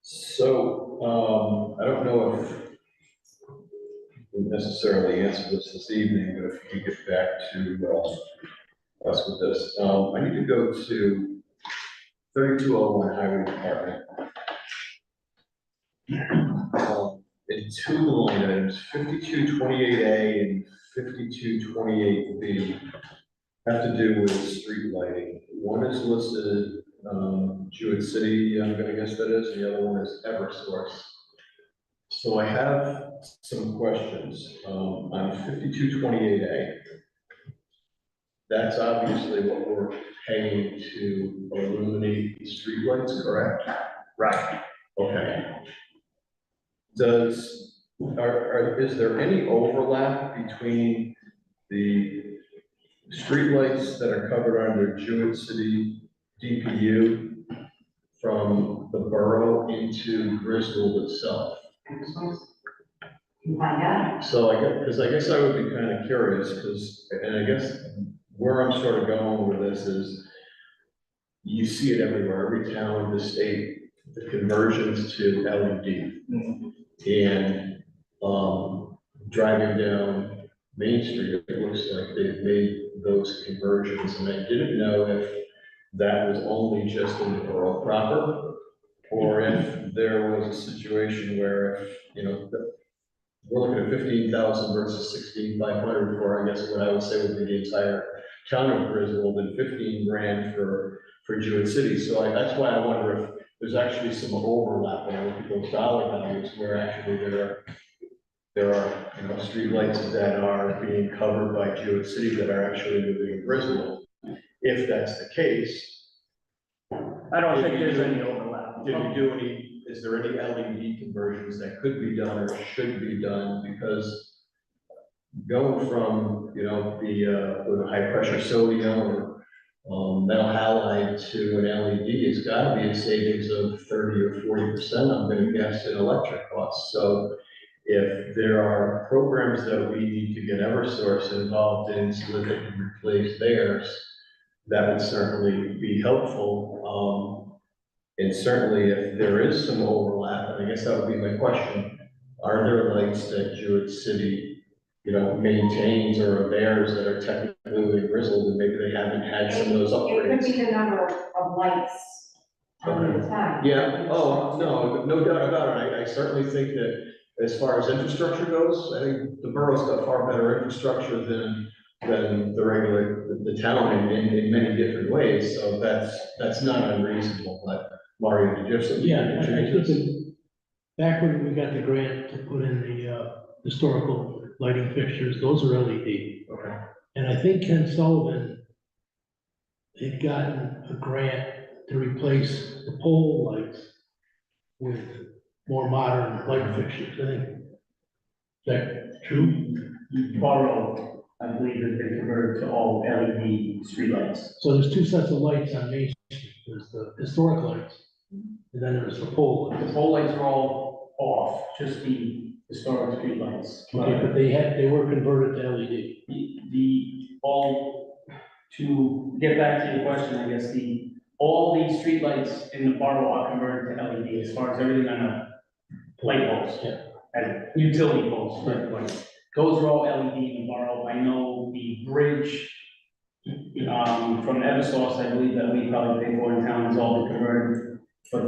So, I don't know if we necessarily answer this evening, but if you get back to, us with this, I need to go to 3201 Highway Department. In two line items, 5228A and 5228B have to do with street lighting. One is listed, Jewett City, I'm gonna guess that is, and the other one is Eversource. So I have some questions, on 5228A. That's obviously what we're paying to illuminate the streetlights, correct? Right. Okay. Is there any overlap between the streetlights that are covered under Jewett City DPU from the borough into Griswold itself? You find out. So I guess I would be kind of curious, and I guess where I'm sort of going with this is, you see it everywhere, every town in the state, the conversions to LED. And, driving down Main Street, it looks like they've made those conversions, and I didn't know if that was only just in the borough proper, or if there was a situation where, if, we're looking at 15,000 versus 16,500 for, I guess, what I would say would be the entire town of Griswold, and 15 grand for Jewett City. So that's why I wonder if there's actually some overlap when I look at those dollar values, where actually there are, streetlights that are being covered by Jewett City that are actually moving in Griswold. If that's the case. I don't think there's any overlap. Is there any LED conversions that could be done or should be done? Because going from, with a high pressure sodium or metal halide to an LED, has got to be a savings of 30 or 40%, I'm going to guess, in electric costs. So if there are programs that we need to get Eversource involved in so that they can replace theirs, that would certainly be helpful. And certainly if there is some overlap, and I guess that would be my question, are there lights that Jewett City, maintains or are theirs that are technically in Griswold, and maybe they haven't had some of those upgrades? It could be the number of lights on the time. Yeah, oh, no doubt about it. I certainly think that as far as infrastructure goes, I think the borough's got far better infrastructure than the town in many different ways, so that's not unreasonable. But Mario, did you have something? Yeah, I think back when we got the grant to put in the historical lighting fixtures, those are LED. Okay. And I think Ken Sullivan had gotten a grant to replace the pole lights with more modern light fixtures, I think. Is that true? Borough, I believe, has been converted to all LED streetlights. So there's two sets of lights on Main Street. There's the historic lights, and then there's the pole lights. The pole lights are all off, just the historic streetlights. Okay, but they were converted to LED. To get back to your question, I guess, all the streetlights in the borough are converted to LED as far as everything on the light poles. Yeah. And utility poles, like, those are all LED in the borough. I know the bridge, from Eversource, I believe that we probably pay for in town, is all been converted. But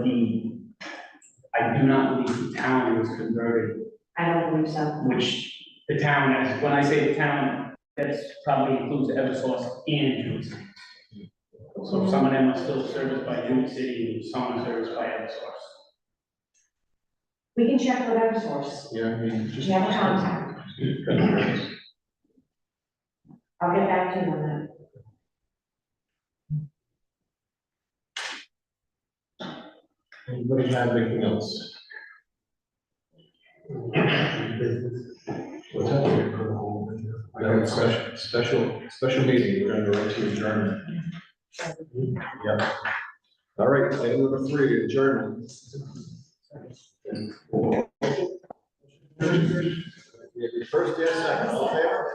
I do not believe the town was converted, I don't believe so. which the town, when I say the town, that's probably includes Eversource and Jewett City. So some of them are still serviced by June City, and some are serviced by Eversource. We can check with Eversource. Yeah, I mean, Do just. you have a contact? I'll get back to you on that. Anybody have anything else? What's that? I have a special meeting, we're gonna go right to adjournment. Yep. All right, item number 3, adjournment. We have your first, yes, second, all in favor?